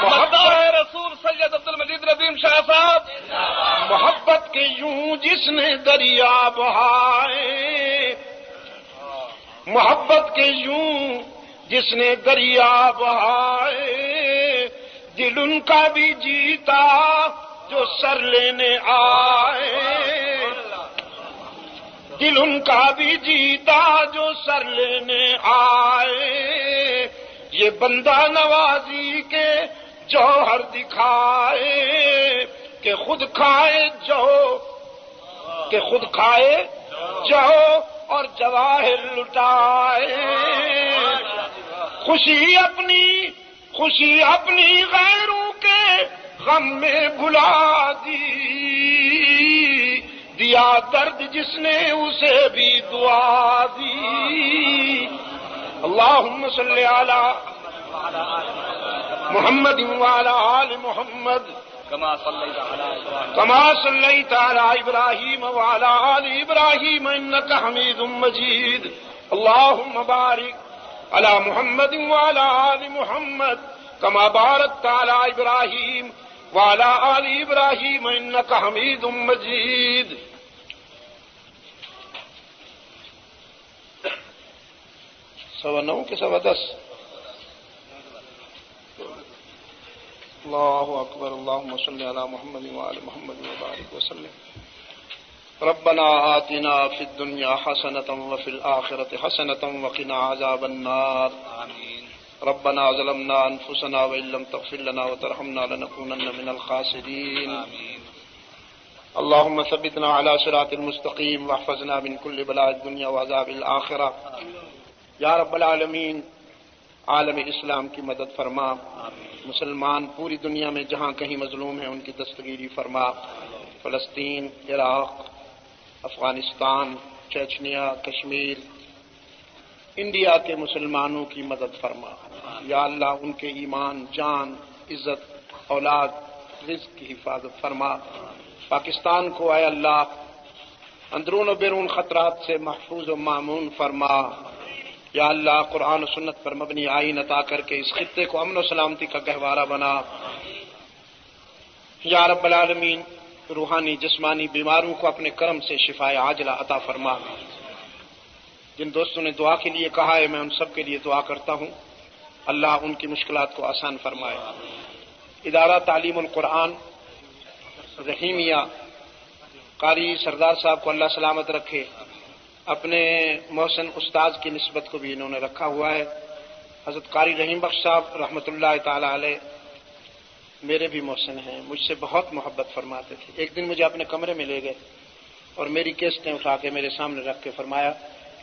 محبت رسول سید عبد المجید ندیم شاہ صاحب، محبت کے یوں جس نے دریا بہائے، محبت کے یوں جس نے دریا بہائے، دل ان کا بھی جیتا جو سر لینے آئے، دل ان کا بھی جیتا جو سر لینے آئے، یہ بندہ نوازی کے جوہر دکھائے کہ خود کھائے جو، کہ خود کھائے جو اور جواہر لٹائے، خوشی اپنی غیروں کے غم میں بھلا دی، دیا درد جس نے اسے بھی دعا دی۔ اللہم صلی علی محمد وعلی آل محمد كما صليت على إبراهيم وعلى آل إبراهيم إنك حميد مجيد۔ اللهم بارك على محمد وعلى آل محمد كما باركت على إبراهيم وعلى آل إبراهيم إنك حميد مجيد۔ سوا نو کے سوا دس۔ اللہ اکبر۔ اللہم صلی علی محمد وعلی محمد وبارک وسلم۔ ربنا آتنا فی الدنیا حسنة وفی الآخرة حسنة وقنا عذاب النار۔ آمین۔ ربنا ظلمنا انفسنا وإن لم تغفر لنا وترحمنا لنكونن من الخاسرین۔ آمین۔ اللهم ثبتنا على صراط المستقیم واحفظنا من كل بلاء الدنیا وعذاب الآخرة۔ یا رب العالمین، عالم اسلام کی مدد فرما، مسلمان پوری دنیا میں جہاں کہیں مظلوم ہیں ان کی دستگیری فرما، فلسطین، عراق، افغانستان، چیچنیا، کشمیر، انڈیا کے مسلمانوں کی مدد فرما۔ یا اللہ ان کے ایمان، جان، عزت، اولاد، رزق کی حفاظت فرما۔ پاکستان کو اے اللہ اندرون و بیرون خطرات سے محفوظ و مامون فرما۔ یا اللہ قرآن و سنت پر مبنی آئین عطا کر کے اس خطے کو امن و سلامتی کا گہوارہ بنا۔ یا رب العالمین روحانی جسمانی بیماروں کو اپنے کرم سے شفائے عاجلہ عطا فرما۔ جن دوستوں نے دعا کے لیے کہا ہے میں ان سب کے لیے دعا کرتا ہوں، اللہ ان کی مشکلات کو آسان فرمائے۔ ادارہ تعلیم القرآن رحیمیہ، قاری سردار صاحب کو اللہ سلامت رکھے، اپنے محسن استاذ کی نسبت کو بھی انہوں نے رکھا ہوا ہے۔ حضرت قاری رحیم بخش صاحب رحمۃ اللہ تعالی علیہ میرے بھی محسن ہیں، مجھ سے بہت محبت فرماتے تھے۔ ایک دن مجھے اپنے کمرے میں لے گئے اور میری کیسٹیں اٹھا کے میرے سامنے رکھ کے فرمایا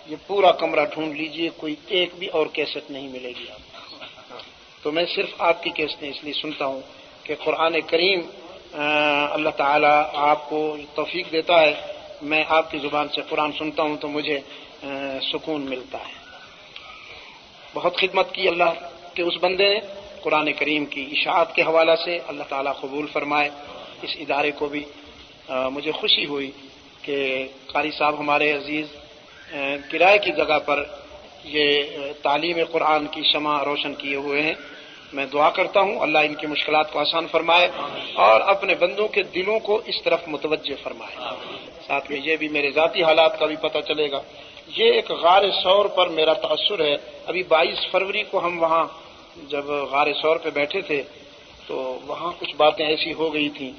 یہ پورا کمرہ ڈھونڈ لیجئے، کوئی ایک بھی اور کیسٹ نہیں ملے گی آپ کو۔ تو میں صرف آپ کی کیسٹیں اس لیے سنتا ہوں کہ قرآن کریم اللہ تعالیٰ آپ کو توفیق دیتا ہے، میں آپ کی زبان سے قرآن سنتا ہوں تو مجھے سکون ملتا ہے۔ بہت خدمت کی اللہ کے اس بندے نے، قرآن کریم کی اشاعت کے حوالہ سے اللہ تعالیٰ قبول فرمائے۔ اس ادارے کو بھی مجھے خوشی ہوئی کہ قاری صاحب ہمارے عزیز کرائے کی جگہ پر یہ تعلیم قرآن کی شمع روشن کیے ہوئے ہیں. میں دعا کرتا ہوں اللہ ان کی مشکلات کو آسان فرمائے اور اپنے بندوں کے دلوں کو اس طرف متوجہ فرمائے. ساتھ میں یہ بھی میرے ذاتی حالات کا بھی پتہ چلے گا. یہ ایک غار ثور پر میرا تأثر ہے. ابھی 22 فروری کو ہم وہاں جب غار ثور پہ بیٹھے تھے تو وہاں کچھ باتیں ایسی ہو گئی تھیں.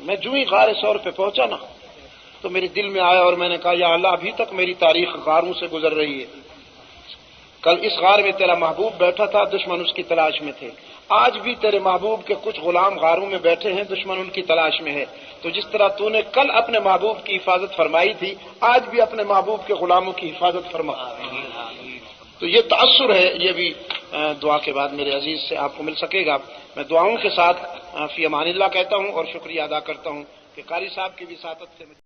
میں جو ہی غار ثور پہ پہنچا نا تو میرے دل میں آیا اور میں نے کہا یا اللہ ابھی تک میری تاریخ غاروں سے گزر رہی ہے. کل اس غار میں تیرا محبوب بیٹھا تھا، دشمن اس کی تلاش میں تھے. آج بھی تیرے محبوب کے کچھ غلام غاروں میں بیٹھے ہیں، دشمن ان کی تلاش میں ہے. تو جس طرح تو نے کل اپنے محبوب کی حفاظت فرمائی تھی، آج بھی اپنے محبوب کے غلاموں کی حفاظت فرما. تو یہ تأثر ہے، یہ بھی دعا کے بعد میرے عزیز سے آپ کو مل سکے گا. میں دعاؤں کے ساتھ فی امان اللہ کہتا ہوں اور شکریہ ادا کرتا ہوں کہ قاری صاحب کی وساطت سے